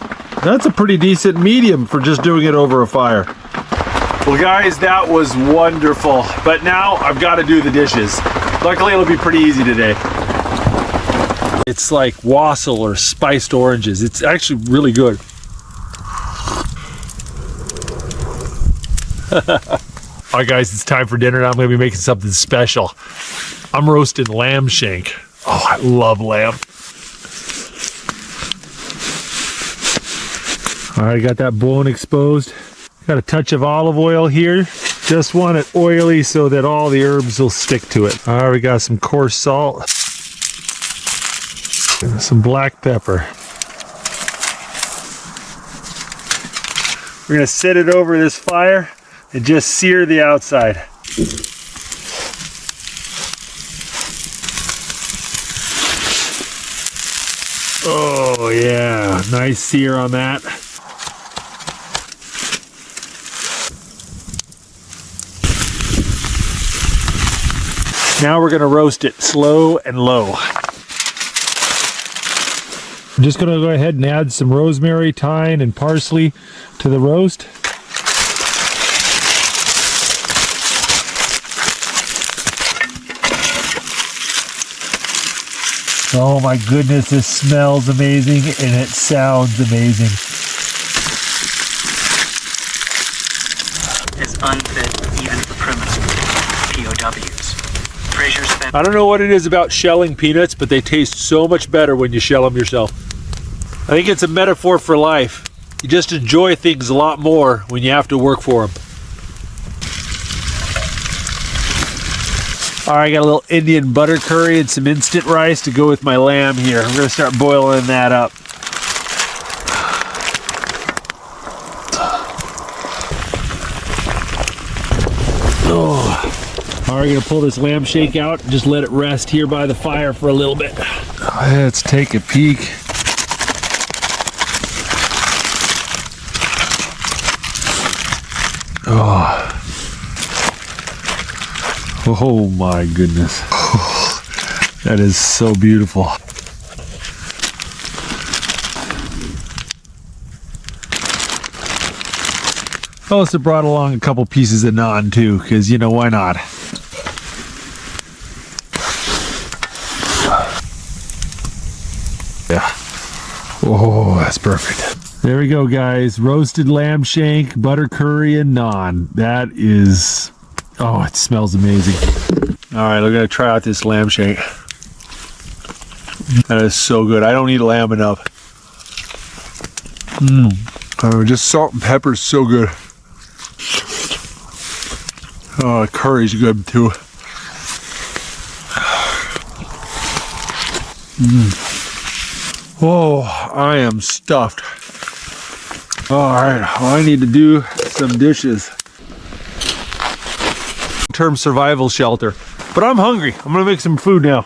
that's a pretty decent medium for just doing it over a fire. Well guys, that was wonderful, but now I've got to do the dishes. Luckily it'll be pretty easy today. It's like wassail or spiced oranges. It's actually really good. Alright guys, it's time for dinner and I'm going to be making something special. I'm roasting lamb shank. Oh, I love lamb. Alright, got that bone exposed. Got a touch of olive oil here. Just want it oily so that all the herbs will stick to it. Alright, we got some coarse salt. And some black pepper. We're going to set it over this fire and just sear the outside. Oh yeah, nice sear on that. Now we're going to roast it slow and low. I'm just going to go ahead and add some rosemary, thyme, and parsley to the roast. Oh my goodness, this smells amazing and it sounds amazing. I don't know what it is about shelling peanuts, but they taste so much better when you shell them yourself. I think it's a metaphor for life. You just enjoy things a lot more when you have to work for them. All right, I got a little Indian butter curry and some instant rice to go with my lamb here. I'm gonna start boiling that up. Oh. All right, gonna pull this lamb shake out and just let it rest here by the fire for a little bit. Let's take a peek. Oh my goodness. That is so beautiful. I also brought along a couple pieces of naan too, because you know, why not? Yeah. Oh, that's perfect. There we go, guys. Roasted lamb shank, butter curry, and naan. That is... oh, it smells amazing. All right, we're gonna try out this lamb shank. That is so good. I don't eat lamb enough. Just salt and pepper is so good. Oh, the curry's good too. Oh, I am stuffed. All right, well, I need to do some dishes. Term survival shelter, but I'm hungry. I'm gonna make some food now.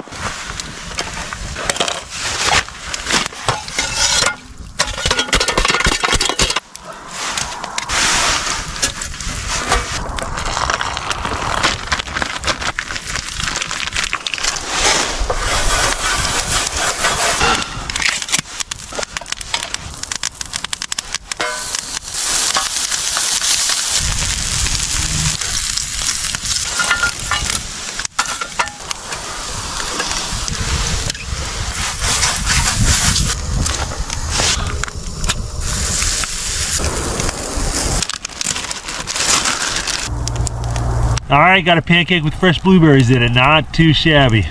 All right, got a pancake with fresh blueberries in it. Not too shabby.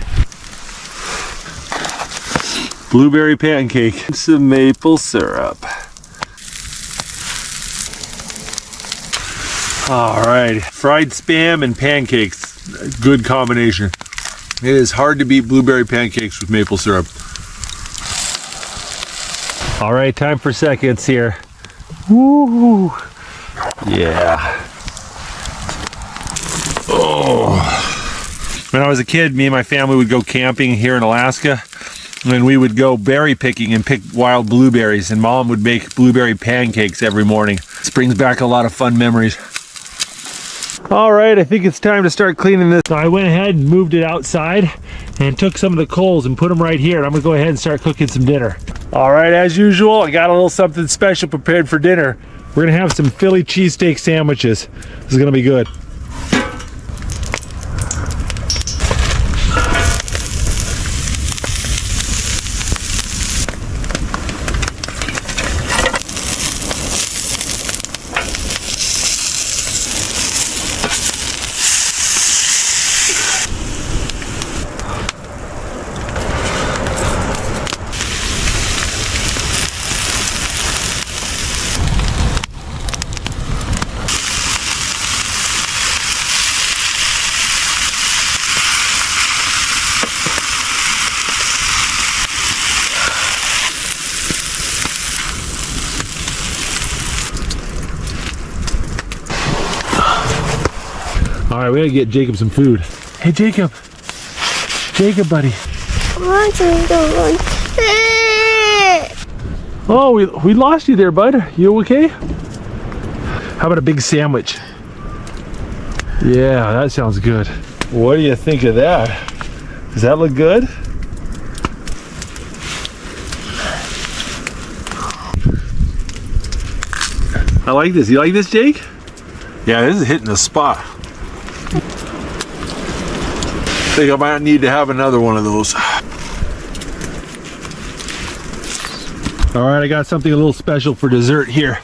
Blueberry pancake. Some maple syrup. All right, fried Spam and pancakes. Good combination. It is hard to beat blueberry pancakes with maple syrup. All right, time for seconds here. Woo! Yeah. Oh. When I was a kid, me and my family would go camping here in Alaska, and we would go berry picking and pick wild blueberries, and Mom would make blueberry pancakes every morning. This brings back a lot of fun memories. All right, I think it's time to start cleaning this. So I went ahead and moved it outside and took some of the coals and put them right here, and I'm gonna go ahead and start cooking some dinner. All right, as usual, I got a little something special prepared for dinner. We're gonna have some Philly cheesesteak sandwiches. This is gonna be good. All right, we gotta get Jacob some food. Hey, Jacob. Jacob, buddy. Oh, we lost you there, bud. You okay? How about a big sandwich? Yeah, that sounds good. What do you think of that? Does that look good? I like this. You like this, Jake? Yeah, this is hitting the spot. I think I might need to have another one of those. All right, I got something a little special for dessert here.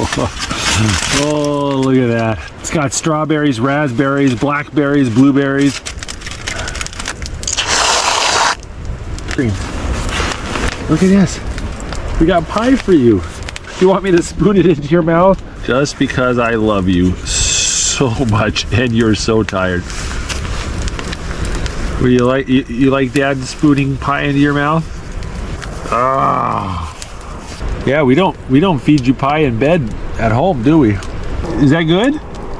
Oh, look at that. It's got strawberries, raspberries, blackberries, blueberries. Cream. Look at this. We got pie for you. Do you want me to spoon it into your mouth? Just because I love you so much and you're so tired. Would you like you like Dad spooning pie into your mouth? Ah. Yeah, we don't feed you pie in bed at home, do we? Is that good?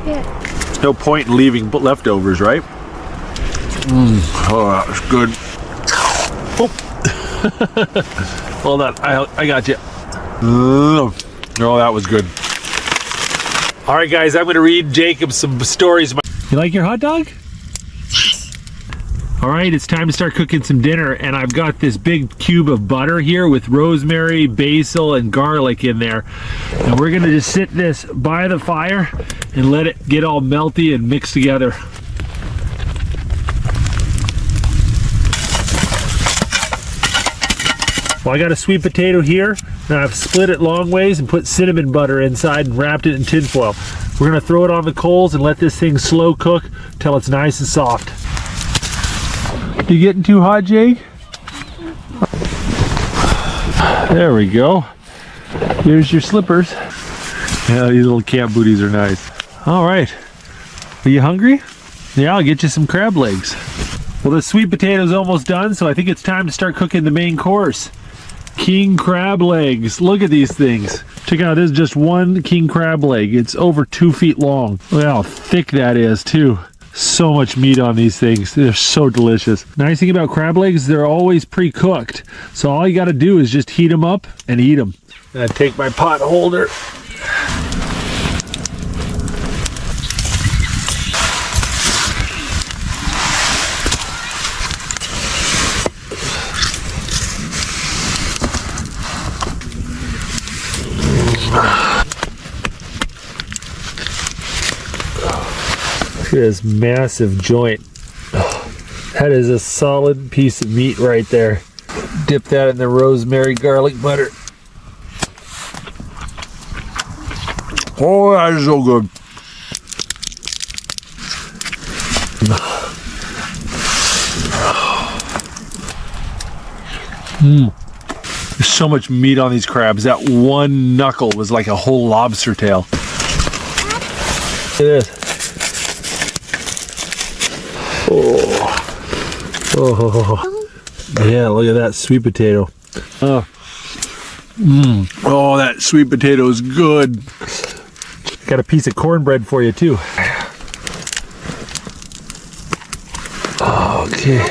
Yeah. No point in leaving leftovers, right? Oh, that was good. Oh. Hold on, I got you. Oh, that was good. All right, guys, I'm gonna read Jacob some stories. You like your hot dog? All right, it's time to start cooking some dinner, and I've got this big cube of butter here with rosemary, basil, and garlic in there. And we're gonna just sit this by the fire and let it get all melty and mix together. Well, I got a sweet potato here, and I've split it long ways and put cinnamon butter inside and wrapped it in tin foil. We're gonna throw it on the coals and let this thing slow cook till it's nice and soft. You getting too hot, Jake? There we go. Here's your slippers. Yeah, these little camp booties are nice. All right. Are you hungry? Yeah, I'll get you some crab legs. Well, the sweet potato's almost done, so I think it's time to start cooking the main course. King crab legs. Look at these things. Check out, this is just one king crab leg. It's over 2 feet long. Look how thick that is, too. So much meat on these things. They're so delicious. Nice thing about crab legs, they're always pre-cooked. So all you got to do is just heat them up and eat them. And I take my pot holder. Look at this massive joint. That is a solid piece of meat right there. Dip that in the rosemary garlic butter. Oh, that is so good. There's so much meat on these crabs. That one knuckle was like a whole lobster tail. Look at this. Oh. Yeah, look at that sweet potato. Oh, that sweet potato is good. Got a piece of cornbread for you too. Okay.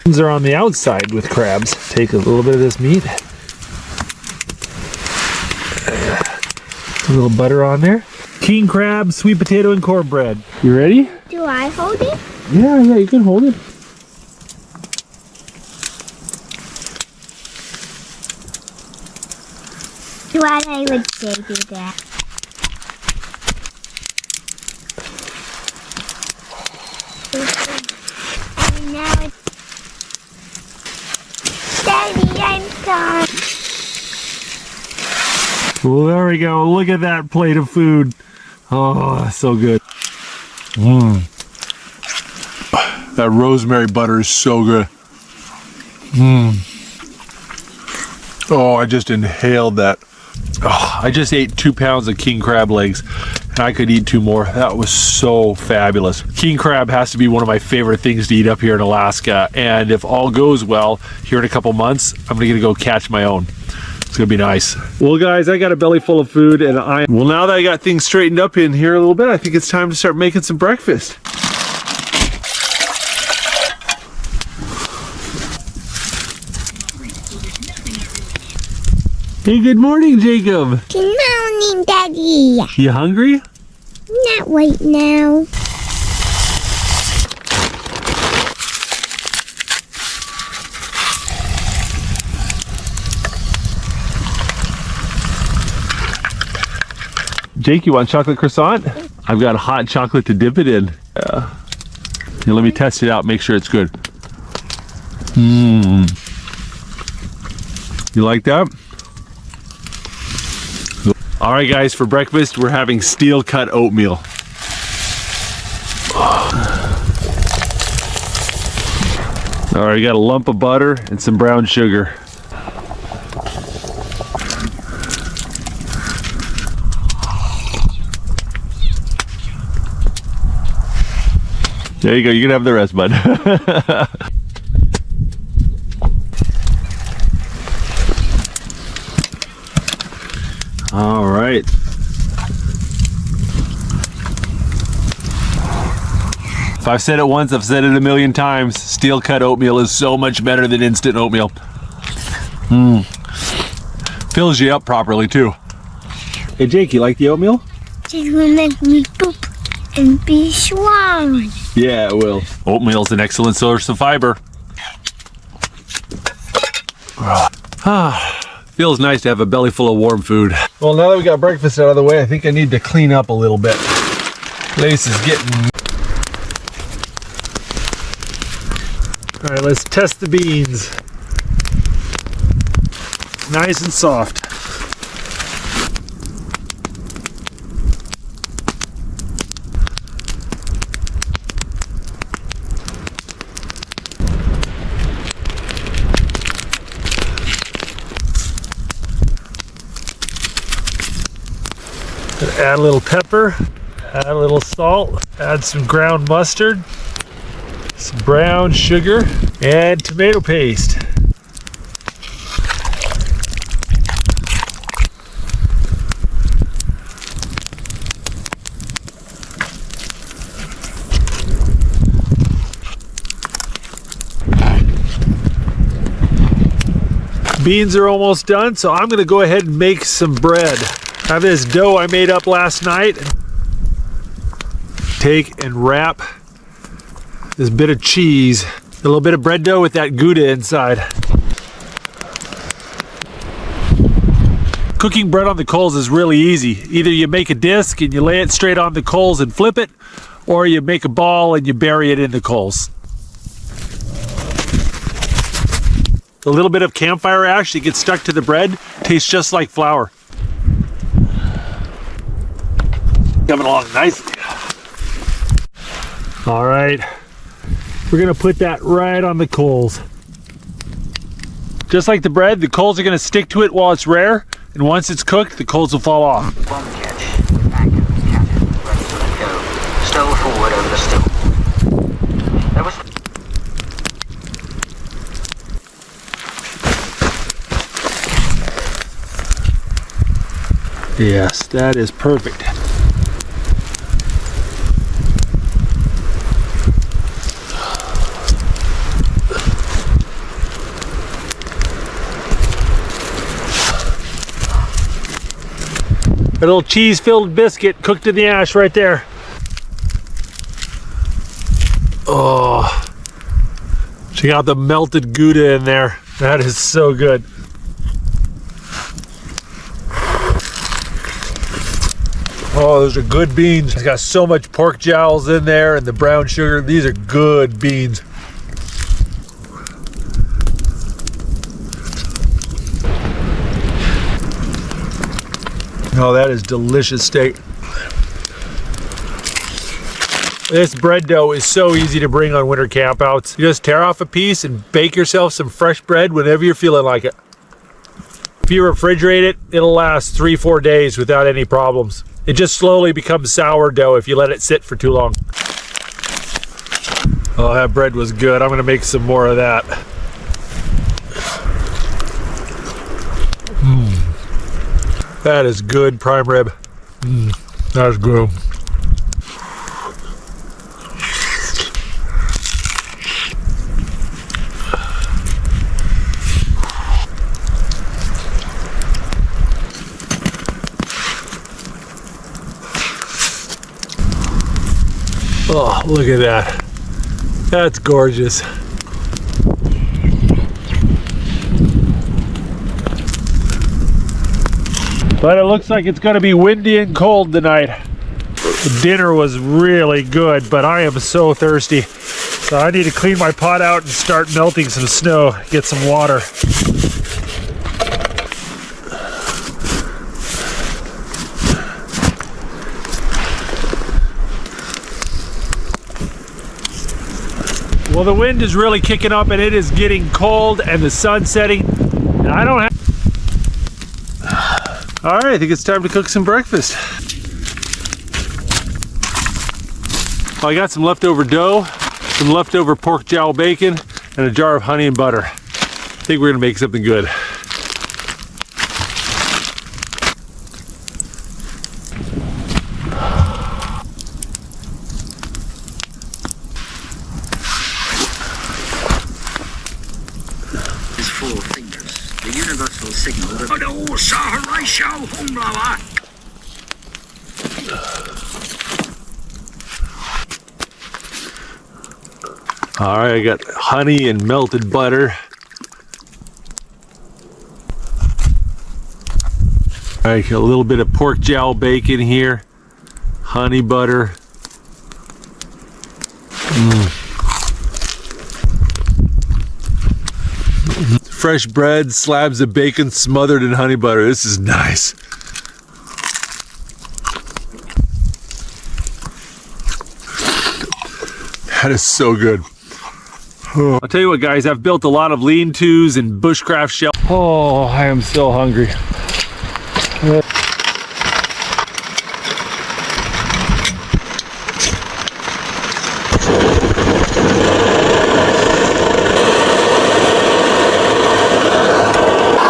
These are on the outside with crabs. Take a little bit of this meat. A little butter on there. King crab, sweet potato, and cornbread. You ready? Do I hold it? Yeah, you can hold it. What I would say do that. And now it's Daddy, I'm done. Well, there we go. Look at that plate of food. Oh, so good. That rosemary butter is so good. Oh, I just inhaled that. Oh, I just ate 2 pounds of king crab legs, and I could eat 2 more. That was so fabulous. King crab has to be one of my favorite things to eat up here in Alaska, and if all goes well, here in a couple months, I'm gonna go catch my own. It's gonna be nice. Well, guys, I got a belly full of food, and well, now that I got things straightened up in here a little bit, I think it's time to start making some breakfast. Hey, good morning, Jacob. Good morning, Daddy. You hungry? Not right now. Jake, you want chocolate croissant? I've got hot chocolate to dip it in. Yeah. Here, let me test it out, make sure it's good. You like that? All right, guys, for breakfast, we're having steel cut oatmeal. All right, you got a lump of butter and some brown sugar. There you go, you can have the rest, bud. All right. If I've said it once, I've said it a million times. Steel cut oatmeal is so much better than instant oatmeal. Fills you up properly too. Hey Jake, you like the oatmeal? It will make me poop and be swollen. Yeah, it will. Oatmeal's an excellent source of fiber. Feels nice to have a belly full of warm food. Well, now that we got breakfast out of the way, I think I need to clean up a little bit. Place is getting... All right, let's test the beans. Nice and soft. Add a little pepper, add a little salt, add some ground mustard, some brown sugar, and tomato paste. Beans are almost done, so I'm gonna go ahead and make some bread. I have this dough I made up last night. Take and wrap this bit of cheese, a little bit of bread dough with that Gouda inside. Cooking bread on the coals is really easy. Either you make a disc and you lay it straight on the coals and flip it, or you make a ball and you bury it in the coals. A little bit of campfire ash that gets stuck to the bread tastes just like flour. Coming along nicely. All right, we're gonna put that right on the coals. Just like the bread, the coals are gonna stick to it while it's rare, and once it's cooked, the coals will fall off. Bomb catch. Active. Captain. Ready to let go. Stow forward over the still. There was... Yes, that is perfect. A little cheese-filled biscuit cooked in the ash right there. Oh, check out the melted Gouda in there. That is so good. Oh, those are good beans. It's got so much pork jowls in there and the brown sugar. These are good beans. Oh, that is delicious steak. This bread dough is so easy to bring on winter campouts. You just tear off a piece and bake yourself some fresh bread whenever you're feeling like it. If you refrigerate it, it'll last 3-4 days without any problems. It just slowly becomes sourdough if you let it sit for too long. Oh, that bread was good. I'm gonna make some more of that. That is good prime rib. That is good. Oh, look at that. That's gorgeous. But it looks like it's going to be windy and cold tonight. The dinner was really good, but I am so thirsty. So I need to clean my pot out and start melting some snow, get some water. Well, the wind is really kicking up and it is getting cold and the sun's setting. And I don't have... All right, I think it's time to cook some breakfast. I got some leftover dough, some leftover pork jowl bacon, and a jar of honey and butter. I think we're gonna make something good. His four fingers, the universal signal that... All right, I got honey and melted butter. All right, a little bit of pork jowl bacon here, honey butter. Fresh bread, slabs of bacon smothered in honey butter. This is nice. That is so good. I'll tell you what, guys, I've built a lot of lean-tos and bushcraft shelters. Oh, I am so hungry.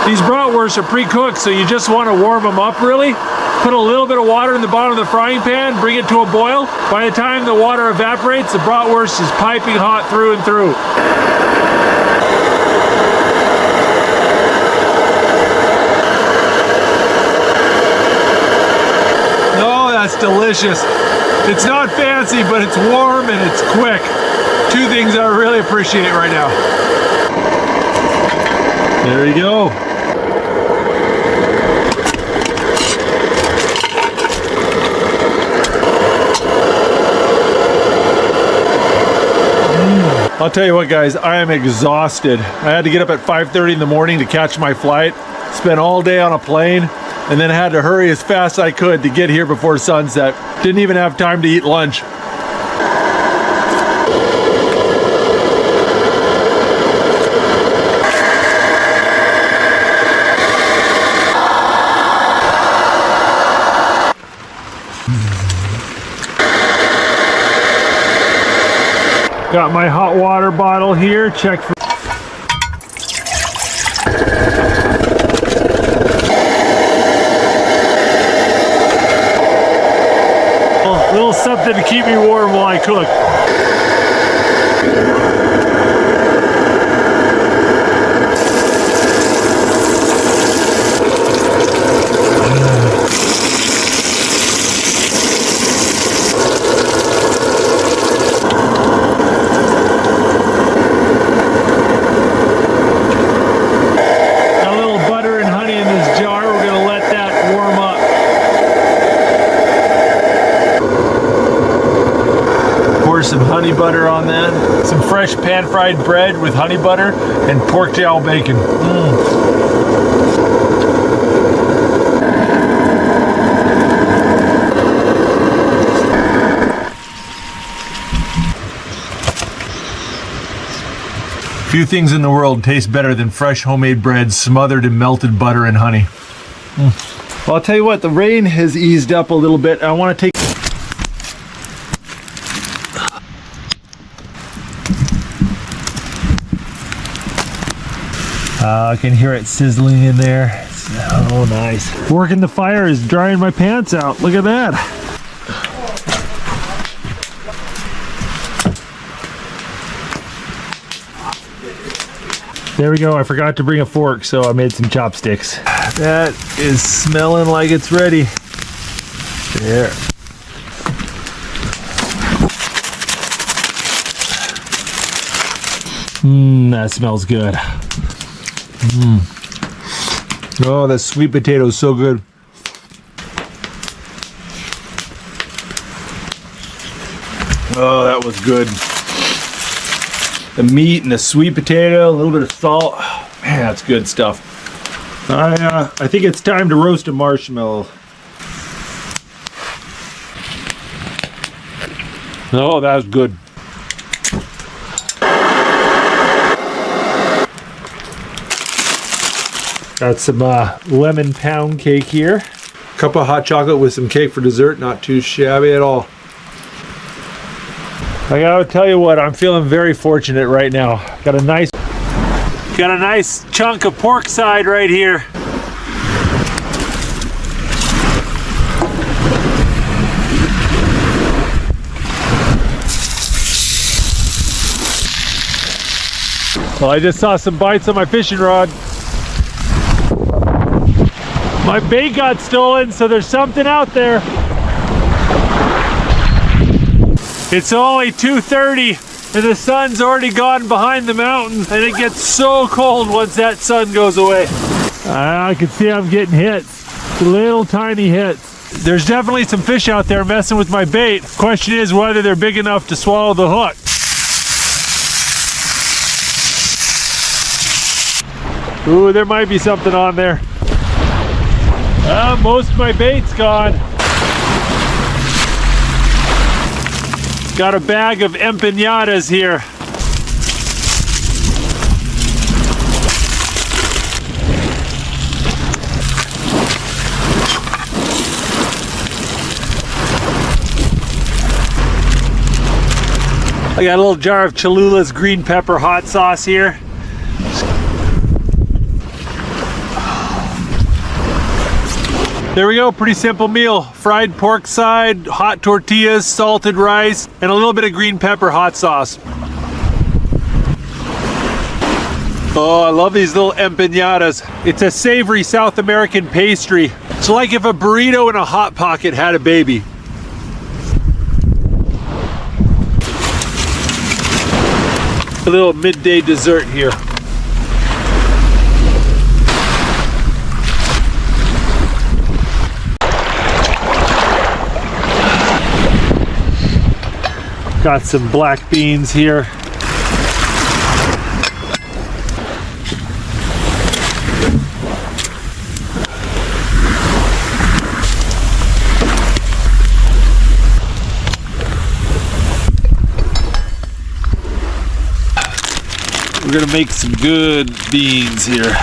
These bratwursts are pre-cooked, so you just want to warm them up really. Put a little bit of water in the bottom of the frying pan, bring it to a boil. By the time the water evaporates, the bratwurst is piping hot through and through. Oh, that's delicious. It's not fancy, but it's warm and it's quick. Two things I really appreciate right now. There you go. I'll tell you what, guys, I am exhausted. I had to get up at 5:30 in the morning to catch my flight, spent all day on a plane, and then had to hurry as fast as I could to get here before sunset. Didn't even have time to eat lunch. Got my hot water bottle here, check for... A little something to keep me warm while I cook. Some honey butter on that. Some fresh pan-fried bread with honey butter and pork jowl bacon. Few things in the world taste better than fresh homemade bread smothered in melted butter and honey. Well, I'll tell you what, the rain has eased up a little bit. I want to take... I can hear it sizzling in there. Oh, nice. Working the fire is drying my pants out. Look at that. There we go. I forgot to bring a fork, so I made some chopsticks. That is smelling like it's ready. There. That smells good. Oh, that sweet potato is so good. Oh, that was good. The meat and the sweet potato, a little bit of salt. Man, that's good stuff. I think it's time to roast a marshmallow. Oh, that was good. Got some lemon pound cake here. Cup of hot chocolate with some cake for dessert. Not too shabby at all. I gotta tell you what, I'm feeling very fortunate right now. Got a nice chunk of pork side right here. Well, I just saw some bites on my fishing rod. My bait got stolen, so there's something out there. It's only 2:30 and the sun's already gone behind the mountains, and it gets so cold once that sun goes away. I can see I'm getting hits, little tiny hits. There's definitely some fish out there messing with my bait. Question is whether they're big enough to swallow the hook. Ooh, there might be something on there. Most of my bait's gone. Got a bag of empanadas here. I got a little jar of Cholula's green pepper hot sauce here. There we go, pretty simple meal. Fried pork side, hot tortillas, salted rice, and a little bit of green pepper hot sauce. Oh, I love these little empanadas. It's a savory South American pastry. It's like if a burrito and a Hot Pocket had a baby. A little midday dessert here. Got some black beans here. We're gonna make some good beans here.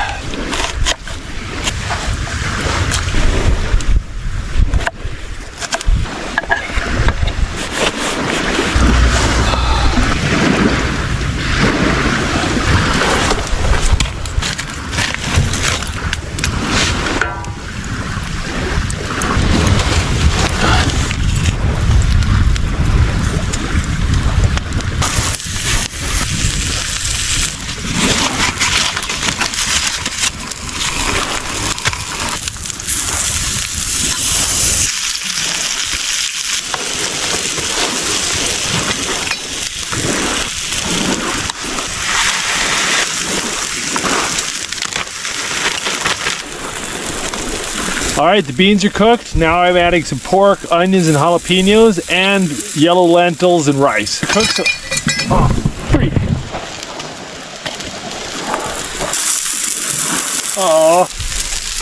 All right, the beans are cooked. Now I'm adding some pork, onions, and jalapenos, and yellow lentils and rice. Cook some.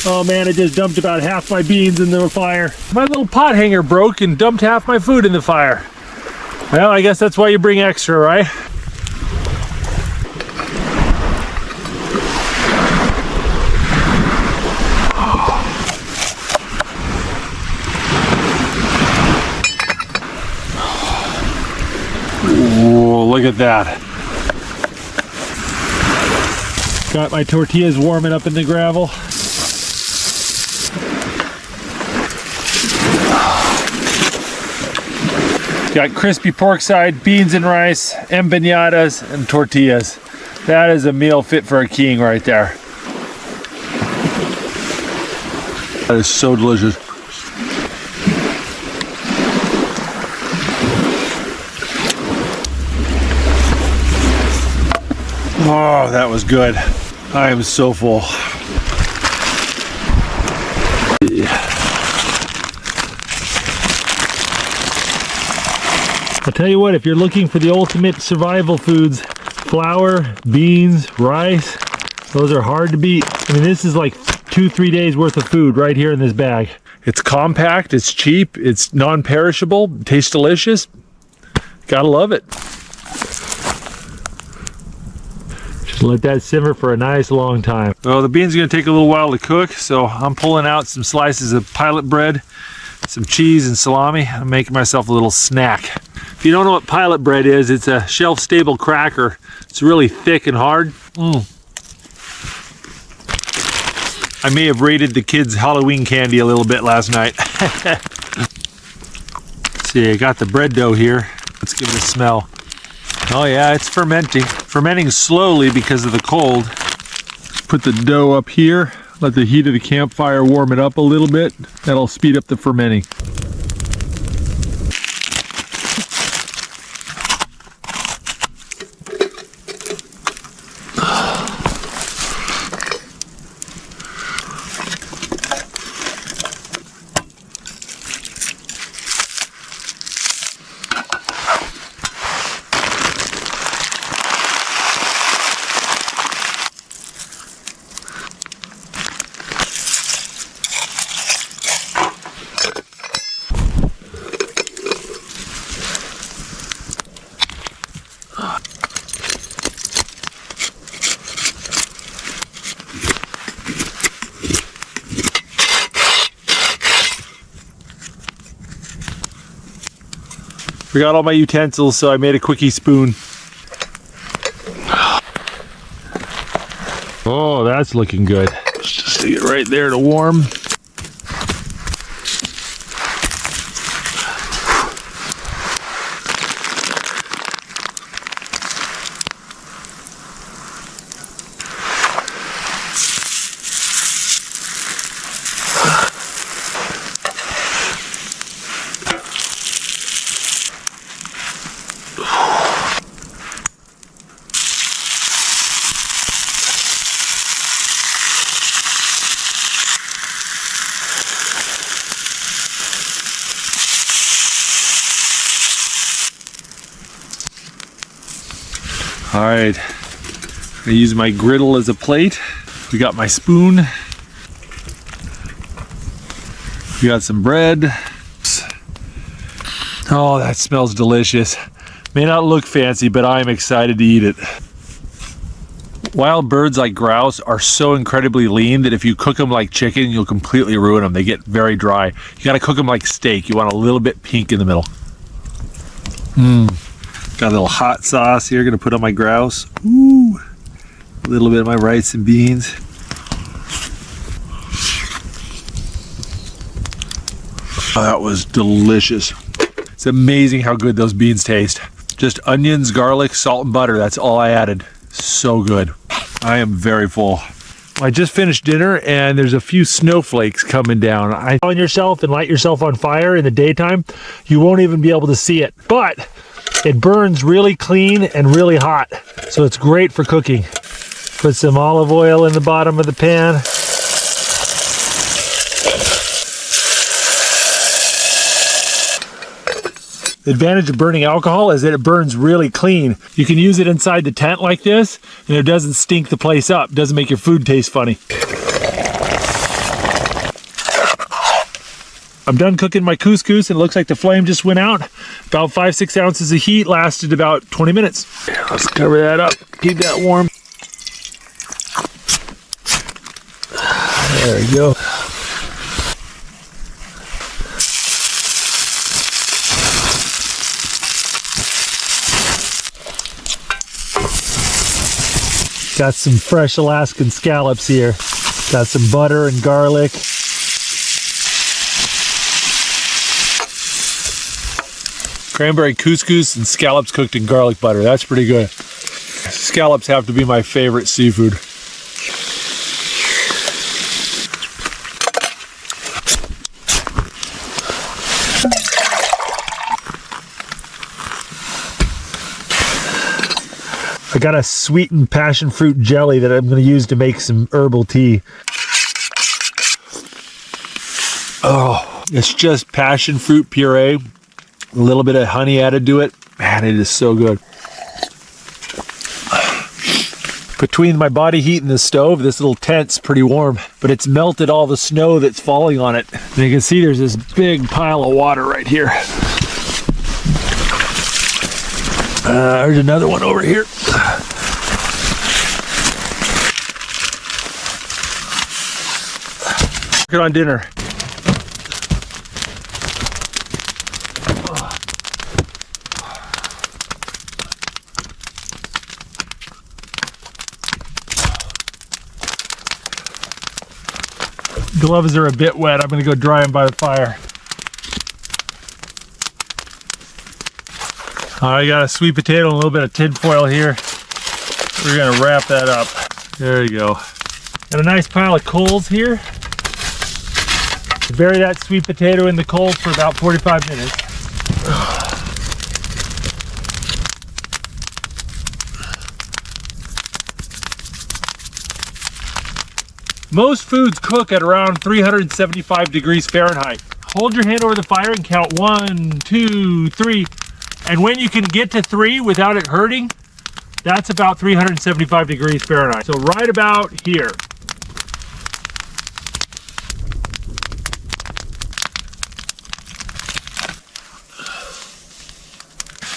Oh man, I just dumped about half my beans in the fire. My little pot hanger broke and dumped half my food in the fire. Well, I guess that's why you bring extra, right? Whoa, look at that. Got my tortillas warming up in the gravel. Got crispy pork side, beans and rice, empanadas, and tortillas. That is a meal fit for a king right there. That is so delicious. Oh, that was good. I am so full. I'll tell you what, if you're looking for the ultimate survival foods, flour, beans, rice, those are hard to beat. I mean, this is like 2-3 days worth of food right here in this bag. It's compact, it's cheap, it's non-perishable, tastes delicious. Gotta love it. Just Let that simmer for a nice long time. Well, the beans are gonna take a little while to cook, so I'm pulling out some slices of pilot bread, some cheese and salami. I'm making myself a little snack. If you don't know what pilot bread is, it's a shelf-stable cracker. It's really thick and hard. I may have raided the kids' Halloween candy a little bit last night. Let's see, I got the bread dough here. Let's give it a smell. Oh yeah, it's fermenting. Fermenting slowly because of the cold. Put the dough up here. Let the heat of the campfire warm it up a little bit. That'll speed up the fermenting. Forgot all my utensils, so I made a quickie spoon. Oh, that's looking good. Just stick it right there to warm. All right, I use my griddle as a plate. We got my spoon. We got some bread. Oh, that smells delicious. May not look fancy, but I'm excited to eat it. Wild birds like grouse are so incredibly lean that if you cook them like chicken, you'll completely ruin them. They get very dry. You gotta cook them like steak. You want a little bit pink in the middle. Got a little hot sauce here, gonna put on my grouse. Ooh, a little bit of my rice and beans. Oh, that was delicious. It's amazing how good those beans taste. Just onions, garlic, salt, and butter. That's all I added. So good. I am very full. I just finished dinner and there's a few snowflakes coming down. On yourself and light yourself on fire in the daytime, you won't even be able to see it. But it burns really clean and really hot, so it's great for cooking. Put some olive oil in the bottom of the pan. The advantage of burning alcohol is that it burns really clean. You can use it inside the tent like this, and it doesn't stink the place up. It doesn't make your food taste funny. I'm done cooking my couscous, and it looks like the flame just went out. About 5-6 ounces of heat, lasted about 20 minutes. Let's cover that up, keep that warm. There we go. Got some fresh Alaskan scallops here. Got some butter and garlic. Cranberry couscous and scallops cooked in garlic butter. That's pretty good. Scallops have to be my favorite seafood. I got a sweetened passion fruit jelly that I'm going to use to make some herbal tea. Oh, it's just passion fruit puree. A little bit of honey added to it. Man, it is so good. Between my body heat and the stove, this little tent's pretty warm, but it's melted all the snow that's falling on it. And you can see there's this big pile of water right here. There's another one over here. Working on dinner. Gloves are a bit wet. I'm gonna go dry them by the fire. I got a sweet potato and a little bit of tin foil here. We're gonna wrap that up. There you go. And a nice pile of coals here. Bury that sweet potato in the coals for about 45 minutes. Most foods cook at around 375 degrees Fahrenheit. Hold your hand over the fire and count 1, 2, 3. And when you can get to 3 without it hurting, that's about 375 degrees Fahrenheit. So right about here.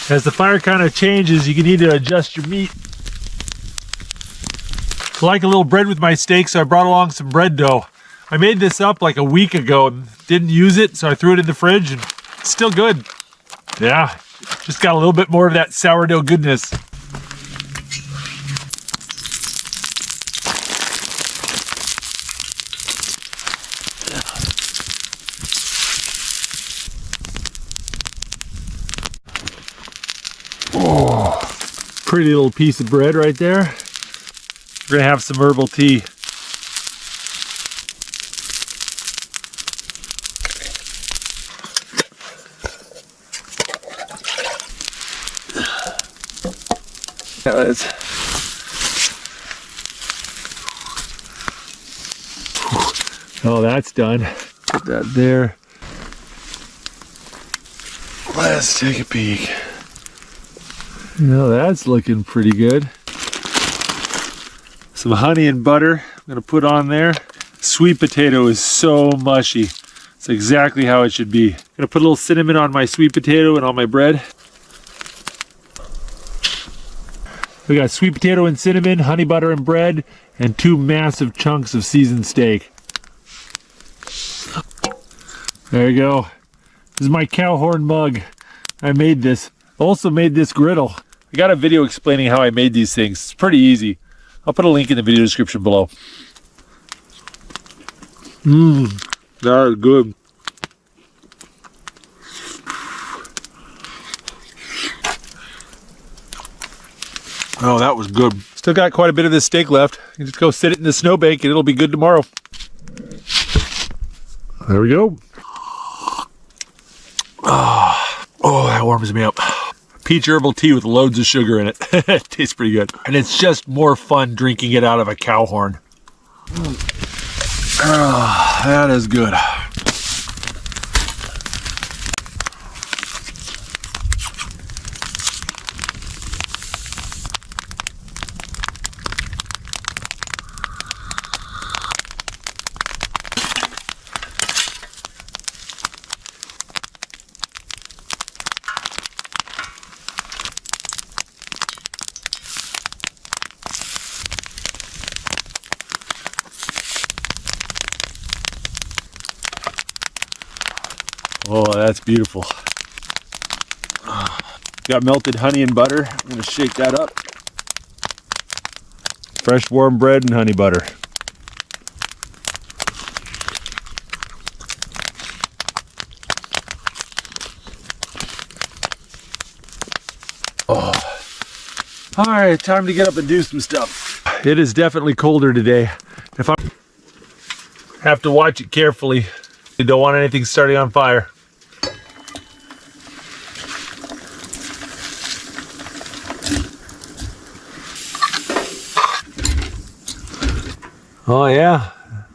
As the fire kind of changes, you can need to adjust your meat. I like a little bread with my steak, so I brought along some bread dough. I made this up like a week ago and didn't use it, so I threw it in the fridge and it's still good. Yeah, just got a little bit more of that sourdough goodness. Oh, pretty little piece of bread right there. We're gonna have some herbal tea. Oh, that's done. Put that there. Let's take a peek. No, that's looking pretty good. Some honey and butter I'm gonna put on there. Sweet potato is so mushy. It's exactly how it should be. I'm gonna put a little cinnamon on my sweet potato and on my bread. We got sweet potato and cinnamon, honey butter and bread, and 2 massive chunks of seasoned steak. There you go. This is my cow horn mug. I made this. Also made this griddle. I got a video explaining how I made these things. It's pretty easy. I'll put a link in the video description below. That is good. Oh, that was good. Still got quite a bit of this steak left. You just go sit it in the snowbank and it'll be good tomorrow. There we go. Oh, that warms me up. Peach herbal tea with loads of sugar in it. It tastes pretty good. And it's just more fun drinking it out of a cow horn. Oh, that is good. Oh, that's beautiful. Got melted honey and butter. I'm gonna shake that up. Fresh warm bread and honey butter. Oh. All right, time to get up and do some stuff. It is definitely colder today. If I have to watch it carefully, you don't want anything starting on fire. Oh yeah,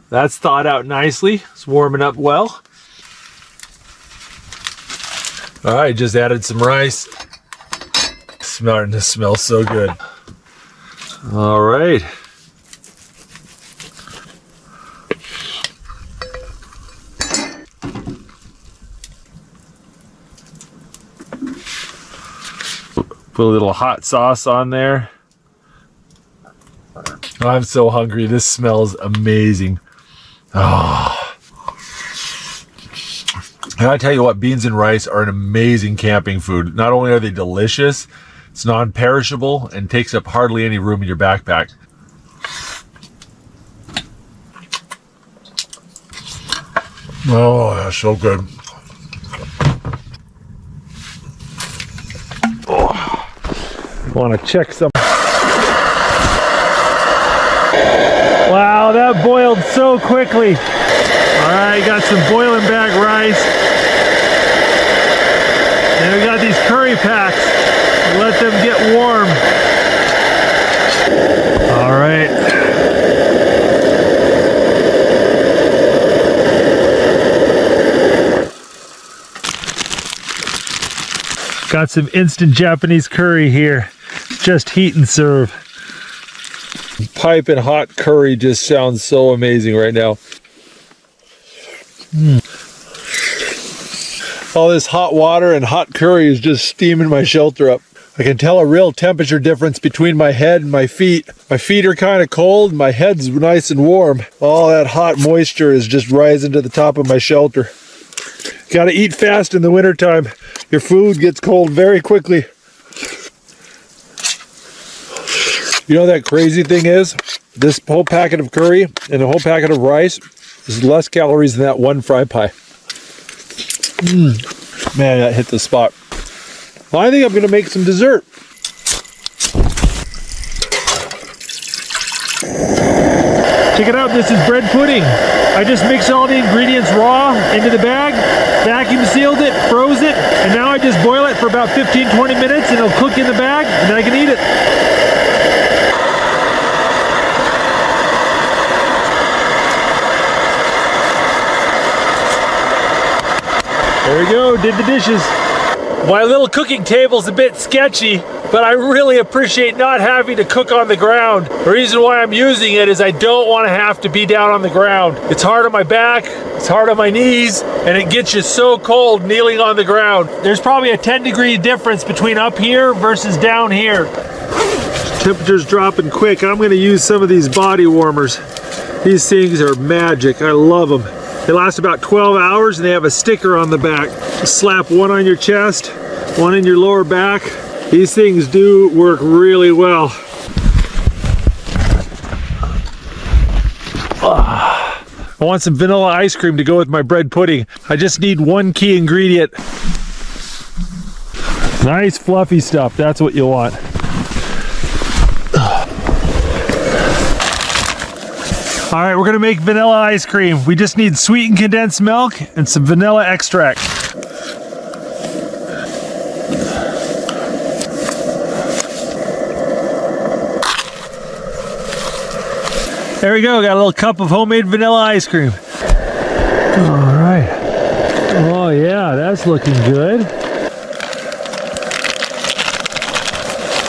that's thawed out nicely. It's warming up well. All right, just added some rice. Starting to smell so good. All right. Put a little hot sauce on there. I'm so hungry. This smells amazing. Oh, And I tell you what, beans and rice are an amazing camping food. Not only are they delicious, it's non-perishable and takes up hardly any room in your backpack. Oh, that's so good. Want to check some. Wow, that boiled so quickly. All right, got some boiling back rice. And we got these curry packs. Let them get warm. All right. Got some instant Japanese curry here. Just heat and serve. Piping hot curry just sounds so amazing right now. All this hot water and hot curry is just steaming my shelter up. I can tell a real temperature difference between my head and my feet. My feet are kind of cold, my head's nice and warm. All that hot moisture is just rising to the top of my shelter. Gotta eat fast in the wintertime. Your food gets cold very quickly. You know that crazy thing is? This whole packet of curry and a whole packet of rice is less calories than that one fry pie. Man, that hit the spot. Well, I think I'm gonna make some dessert. Check it out, this is bread pudding. I just mixed all the ingredients raw into the bag, vacuum sealed it, froze it, and now I just boil it for about 15-20 minutes and it'll cook in the bag and then I can eat it. There we go, did the dishes. My little cooking table's a bit sketchy, but I really appreciate not having to cook on the ground. The reason why I'm using it is I don't want to have to be down on the ground. It's hard on my back, it's hard on my knees, and it gets you so cold kneeling on the ground. There's probably a 10-degree difference between up here versus down here. Temperature's dropping quick. I'm going to use some of these body warmers. These things are magic. I love them. They last about 12 hours and they have a sticker on the back. Just slap one on your chest, one in your lower back. These things do work really well. I want some vanilla ice cream to go with my bread pudding. I just need one key ingredient. Nice fluffy stuff, that's what you want. All right, we're gonna make vanilla ice cream. We just need sweetened condensed milk and some vanilla extract. There we go, got a little cup of homemade vanilla ice cream. All right. Oh yeah, that's looking good.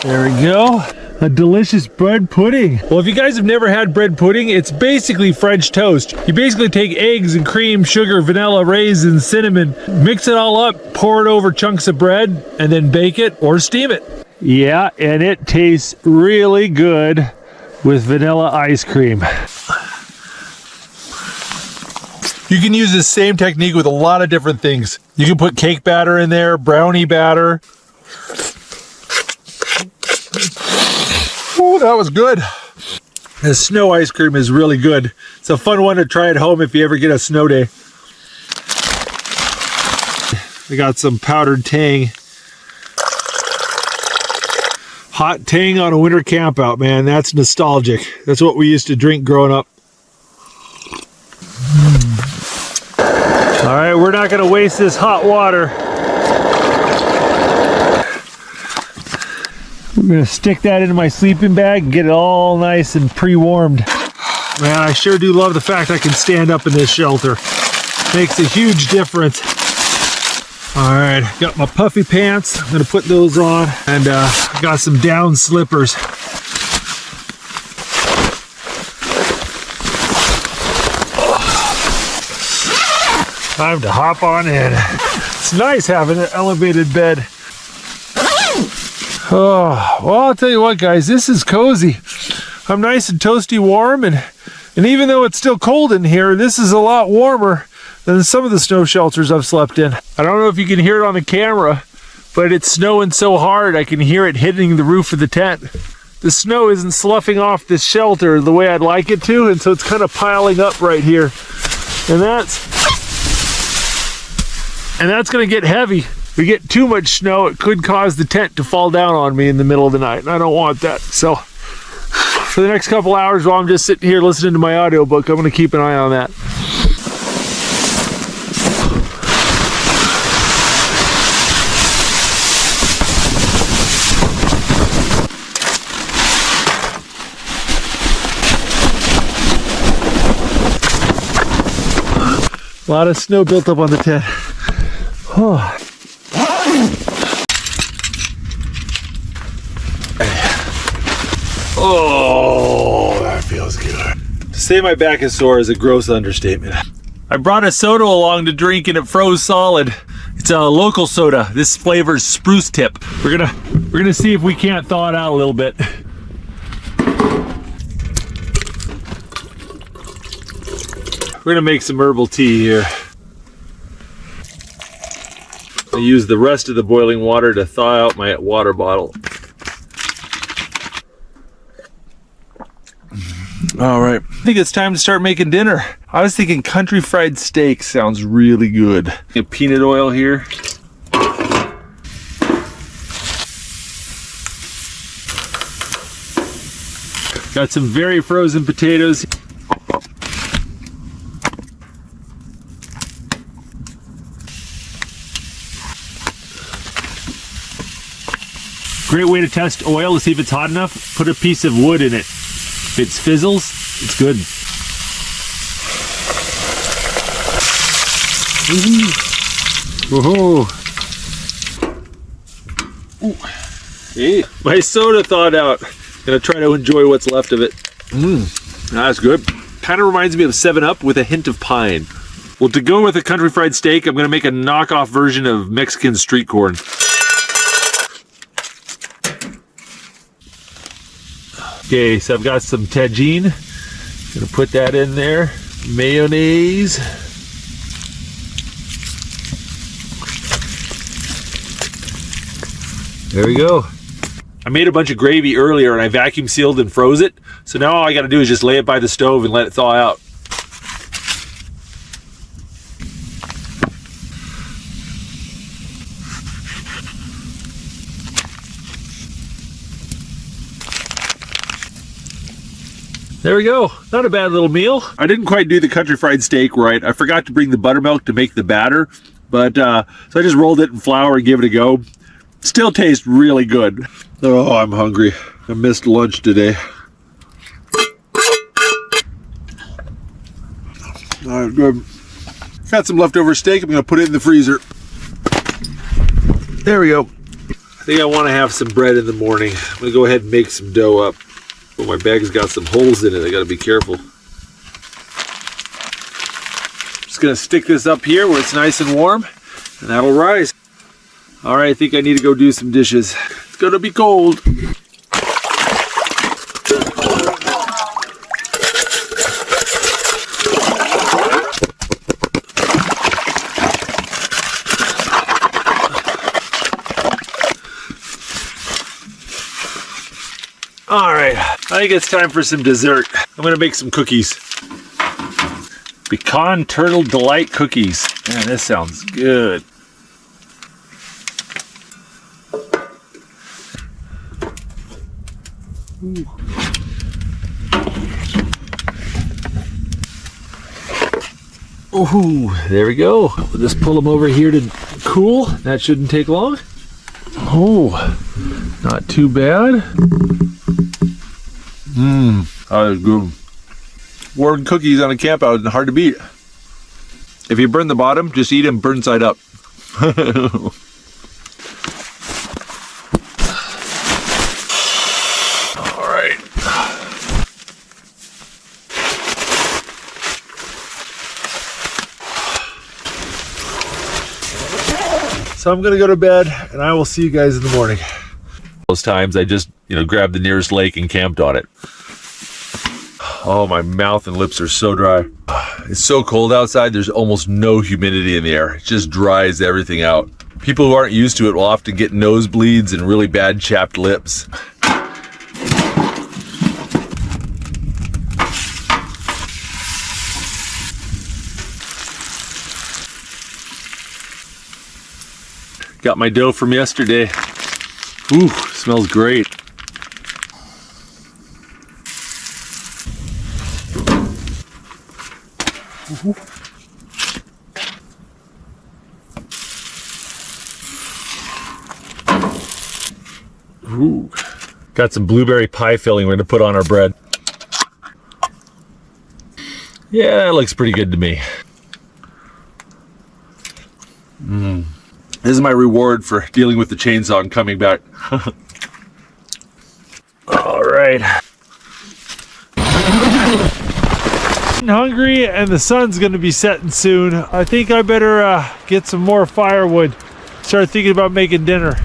There we go. A delicious bread pudding. Well, if you guys have never had bread pudding, it's basically French toast. You basically take eggs and cream, sugar, vanilla, raisins, cinnamon, mix it all up, pour it over chunks of bread, and then bake it or steam it. Yeah, and it tastes really good with vanilla ice cream. You can use this same technique with a lot of different things. You can put cake batter in there, brownie batter. Oh, that was good. The snow ice cream is really good. It's a fun one to try at home if you ever get a snow day. I got some powdered tang. Hot tang on a winter camp out, man. That's nostalgic. That's what we used to drink growing up. All right, we're not gonna waste this hot water. We're gonna stick that into my sleeping bag and get it all nice and pre-warmed. Man, I sure do love the fact I can stand up in this shelter. Makes a huge difference. All right, got my puffy pants. I'm gonna put those on, and got some down slippers. Time to hop on in. It's nice having an elevated bed. Oh, well, I'll tell you what, guys, this is cozy. I'm nice and toasty warm, and And even though it's still cold in here, this is a lot warmer than some of the snow shelters I've slept in. I don't know if you can hear it on the camera, but it's snowing so hard I can hear it hitting the roof of the tent. The snow isn't sloughing off this shelter the way I'd like it to, and so it's kind of piling up right here. And that's gonna get heavy. If we get too much snow, it could cause the tent to fall down on me in the middle of the night, and I don't want that. So for the next couple hours while I'm just sitting here listening to my audiobook, I'm gonna keep an eye on that. A lot of snow built up on the tent. Oh. Oh, that feels good. To say my back is sore is a gross understatement. I brought a soda along to drink and it froze solid. It's a local soda. This flavor's spruce tip. We're gonna see if we can't thaw it out a little bit. We're gonna make some herbal tea here. I use the rest of the boiling water to thaw out my water bottle. All right, I think it's time to start making dinner. I was thinking country fried steak sounds really good. Get peanut oil here. Got some very frozen potatoes. Great way to test oil to see if it's hot enough. Put a piece of wood in it. If it fizzles, it's good. Whoa. Hey, my soda thawed out. Gonna try to enjoy what's left of it. That's good. Kind of reminds me of 7-Up with a hint of pine. Well, to go with a country fried steak, I'm gonna make a knockoff version of Mexican street corn. Okay, so I've got some tagine. Gonna put that in there. Mayonnaise. There we go. I made a bunch of gravy earlier and I vacuum sealed and froze it. So now all I gotta do is just lay it by the stove and let it thaw out. There we go. Not a bad little meal. I didn't quite do the country fried steak right. I forgot to bring the buttermilk to make the batter, but so I just rolled it in flour and gave it a go. Still tastes really good. Oh, I'm hungry. I missed lunch today. All right, good. Got some leftover steak. I'm gonna put it in the freezer. There we go. I think I want to have some bread in the morning. I'm gonna go ahead and make some dough up. Oh, my bag's got some holes in it. I gotta be careful. Just gonna stick this up here where it's nice and warm, and that'll rise. All right, I think I need to go do some dishes. It's gonna be cold. All right, I think it's time for some dessert. I'm gonna make some cookies. Pecan Turtle Delight cookies. Man, this sounds good. Ooh, there we go. We'll just pull them over here to cool. That shouldn't take long. Oh, not too bad. That is good. Warm cookies on a camp out is hard to beat. If you burn the bottom, just eat them burn side up. All right. So I'm gonna go to bed, and I will see you guys in the morning. Those times I just, grabbed the nearest lake and camped on it. Oh, my mouth and lips are so dry. It's so cold outside, there's almost no humidity in the air. It just dries everything out. People who aren't used to it will often get nosebleeds and really bad chapped lips. Got my dough from yesterday. Ooh, smells great. Ooh. Got some blueberry pie filling we're gonna put on our bread. Yeah, that looks pretty good to me. This is my reward for dealing with the chainsaw and coming back. All right. I'm hungry and the sun's gonna be setting soon. I think I better get some more firewood. Start thinking about making dinner.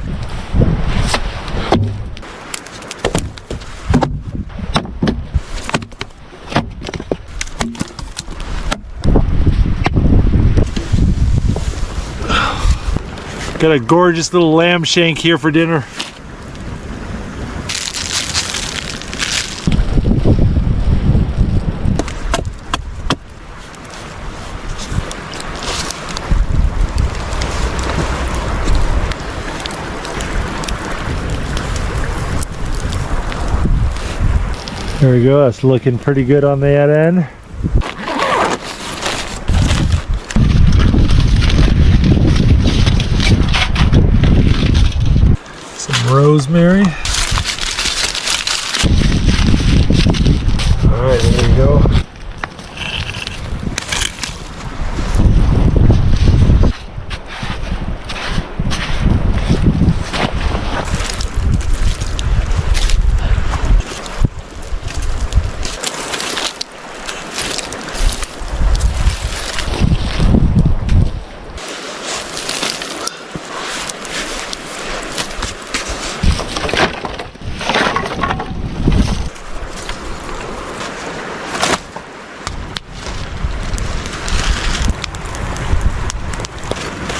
Got a gorgeous little lamb shank here for dinner. There we go, that's looking pretty good on that end. Some rosemary. All right, there we go.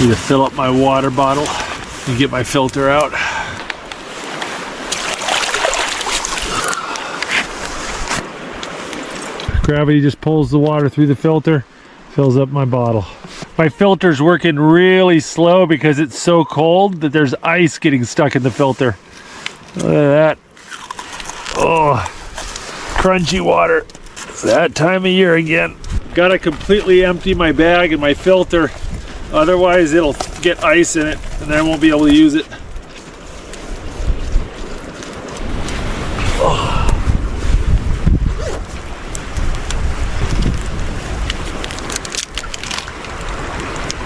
Need to fill up my water bottle and get my filter out. Gravity just pulls the water through the filter, fills up my bottle. My filter's working really slow because it's so cold that there's ice getting stuck in the filter. Look at that. Oh, crunchy water. It's that time of year again. Gotta completely empty my bag and my filter. Otherwise it'll get ice in it and then I won't be able to use it. Oh.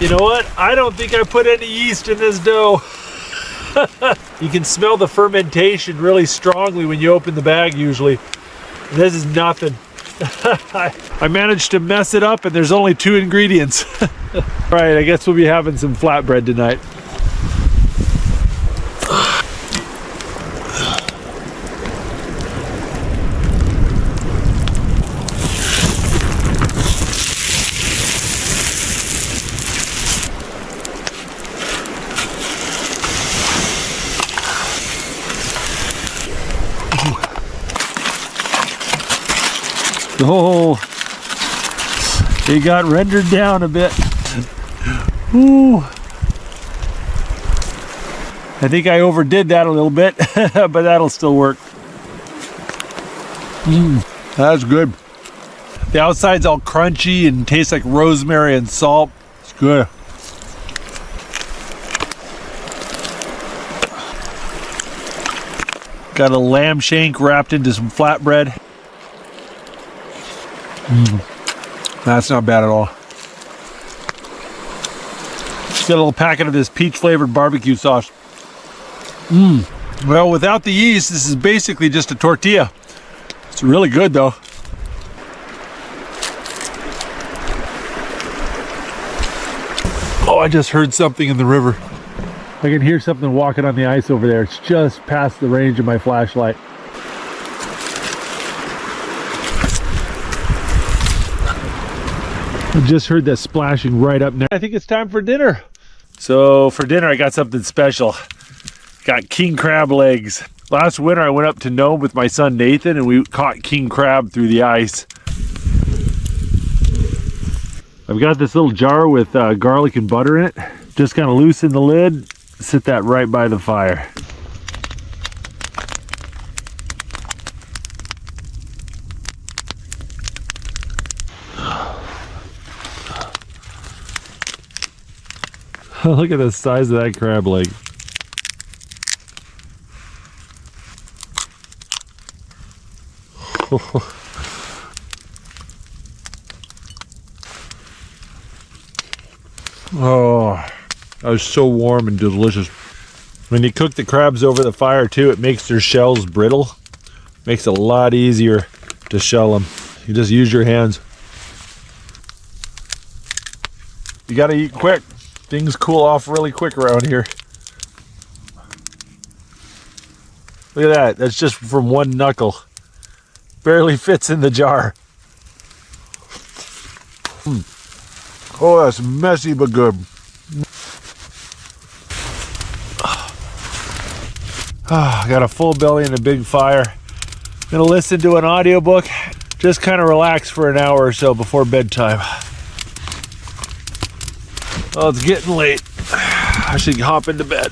You know what? I don't think I put any yeast in this dough. You can smell the fermentation really strongly when you open the bag usually. This is nothing. I managed to mess it up and there's only 2 ingredients. Alright, I guess we'll be having some flatbread tonight. Oh, it got rendered down a bit. Ooh. I think I overdid that a little bit, but that'll still work. That's good. The outside's all crunchy and tastes like rosemary and salt. It's good. Got a lamb shank wrapped into some flatbread. That's not bad at all. Got a little packet of this peach flavored barbecue sauce. Well, without the yeast, this is basically just a tortilla. It's really good though. Oh, I just heard something in the river. I can hear something walking on the ice over there. It's just past the range of my flashlight. I just heard that splashing right up now. I think it's time for dinner. So for dinner, I got something special. Got king crab legs. Last winter, I went up to Nome with my son Nathan, and we caught king crab through the ice. I've got this little jar with garlic and butter in it. Just kind of loosen the lid, sit that right by the fire. Look at the size of that crab leg. Oh, that was so warm and delicious. When you cook the crabs over the fire too, it makes their shells brittle. Makes it a lot easier to shell them. You just use your hands. You gotta eat quick. Things cool off really quick around here. Look at that. That's just from one knuckle. Barely fits in the jar. Oh, that's messy but good. I got a full belly and a big fire. Gonna listen to an audiobook. Just kind of relax for an hour or so before bedtime. Oh, it's getting late. I should hop into bed.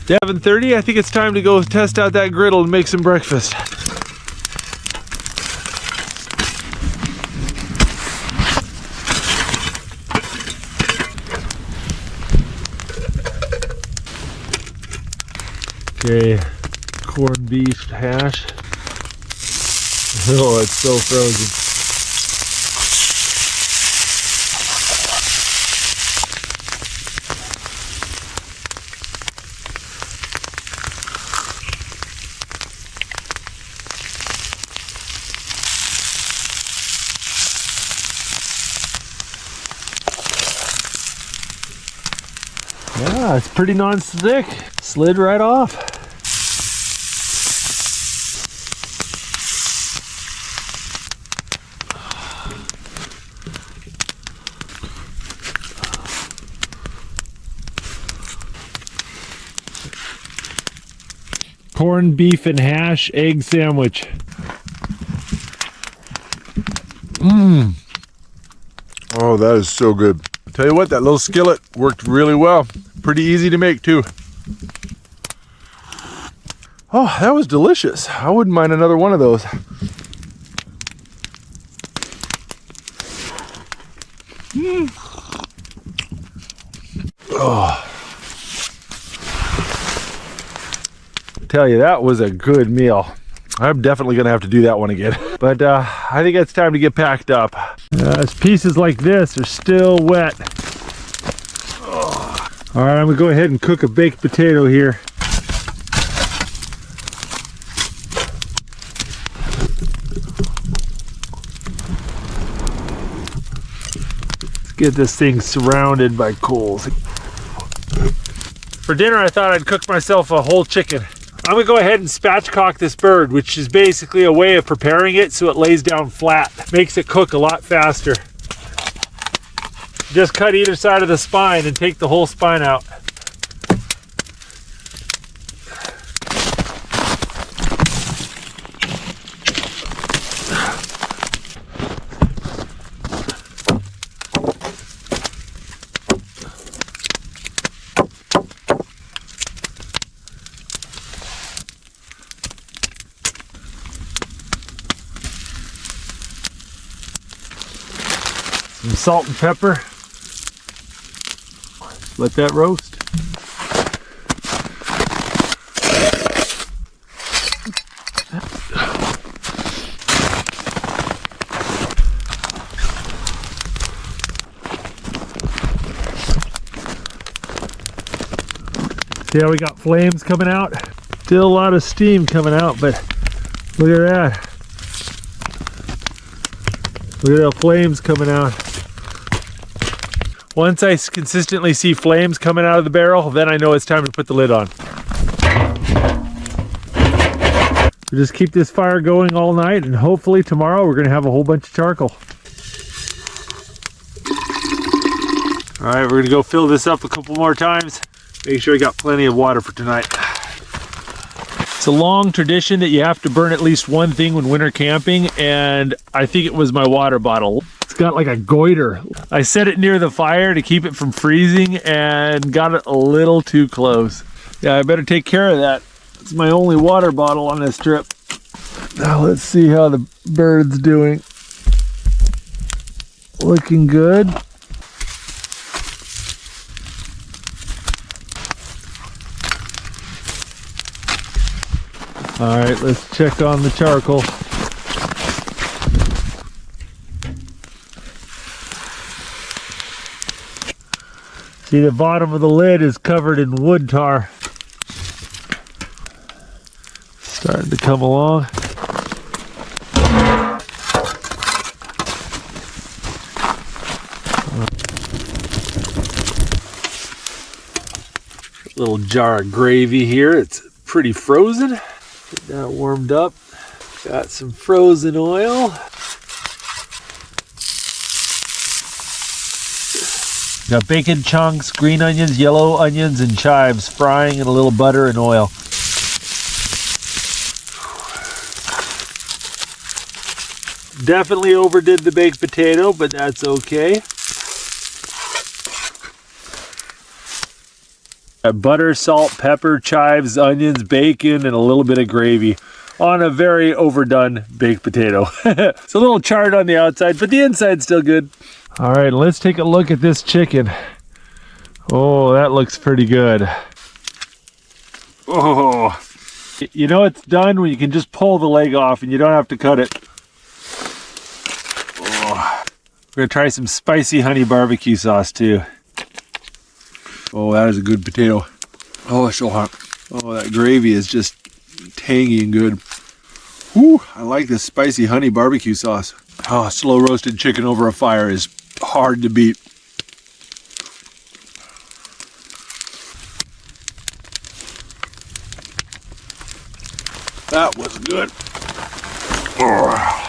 7:30, I think it's time to go test out that griddle and make some breakfast. Okay, corned beef hash. Oh, it's so frozen. Yeah, it's pretty non-stick. Slid right off. Corned beef and hash egg sandwich. Oh, that is so good. Tell you what, that little skillet worked really well. Pretty easy to make too. Oh, that was delicious. I wouldn't mind another one of those. Oh. Tell you, that was a good meal. I'm definitely gonna have to do that one again. But I think it's time to get packed up. Pieces like this are still wet. Oh. All right, I'm gonna go ahead and cook a baked potato here. Let's get this thing surrounded by coals. For dinner, I thought I'd cook myself a whole chicken. I'm gonna go ahead and spatchcock this bird, which is basically a way of preparing it so it lays down flat. Makes it cook a lot faster. Just cut either side of the spine and take the whole spine out. Some salt and pepper. Let that roast. See how we got flames coming out? Still a lot of steam coming out, but look at that. Look at the flames coming out. Once I consistently see flames coming out of the barrel, then I know it's time to put the lid on. We just keep this fire going all night, and hopefully tomorrow we're going to have a whole bunch of charcoal. All right, we're gonna go fill this up a couple more times. Make sure I got plenty of water for tonight. It's a long tradition that you have to burn at least one thing when winter camping, and I think it was my water bottle. It's got like a goiter. I set it near the fire to keep it from freezing and got it a little too close. Yeah, I better take care of that. It's my only water bottle on this trip. Now let's see how the bird's doing. Looking good. All right, let's check on the charcoal. See, the bottom of the lid is covered in wood tar. Starting to come along. Little jar of gravy here. It's pretty frozen. Get that warmed up. Got some frozen oil. Got bacon chunks, green onions, yellow onions, and chives frying in a little butter and oil. Definitely overdid the baked potato, but that's okay. Got butter, salt, pepper, chives, onions, bacon, and a little bit of gravy on a very overdone baked potato. It's a little charred on the outside, but the inside's still good. All right, let's take a look at this chicken. Oh, that looks pretty good. Oh, you know it's done when you can just pull the leg off and you don't have to cut it. Oh, we're gonna try some spicy honey barbecue sauce too. Oh, that is a good potato. Oh, it's so hot. Oh, that gravy is just tangy and good. Whew, I like this spicy honey barbecue sauce. Oh, slow roasted chicken over a fire is hard to beat. That was good. Oh.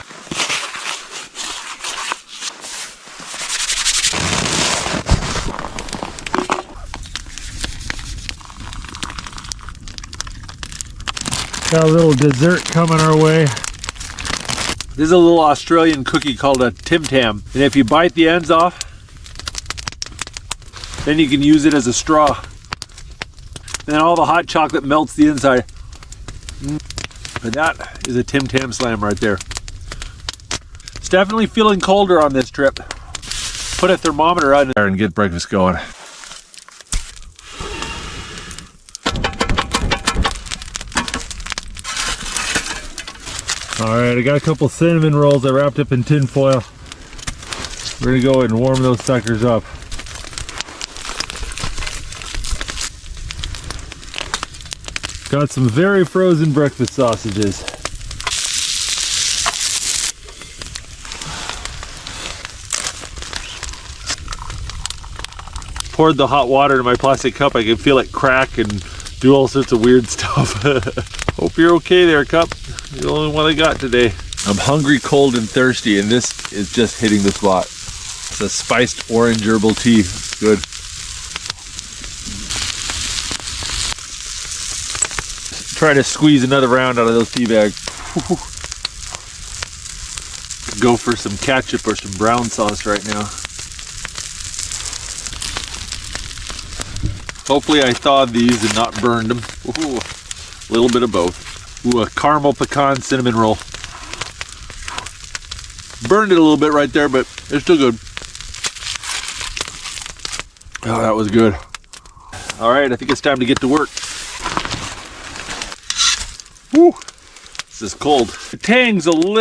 Got a little dessert coming our way. This is a little Australian cookie called a Tim Tam. And if you bite the ends off, then you can use it as a straw. And all the hot chocolate melts the inside. But that is a Tim Tam slam right there. It's definitely feeling colder on this trip. Put a thermometer on there and get breakfast going. All right, I got a couple cinnamon rolls I wrapped up in tin foil. We're gonna go ahead and warm those suckers up. Got some very frozen breakfast sausages. Poured the hot water into my plastic cup. I can feel it crack and do all sorts of weird stuff. Hope you're okay there, cup. You're the only one I got today. I'm hungry, cold, and thirsty, and this is just hitting the spot. It's a spiced orange herbal tea. It's good. Try to squeeze another round out of those tea bags. Go for some ketchup or some brown sauce right now. Hopefully I thawed these and not burned them. Ooh, a little bit of both. Ooh, a caramel pecan cinnamon roll. Burned it a little bit right there, but it's still good. Oh, that was good. All right, I think it's time to get to work. Woo, this is cold. The tang's a little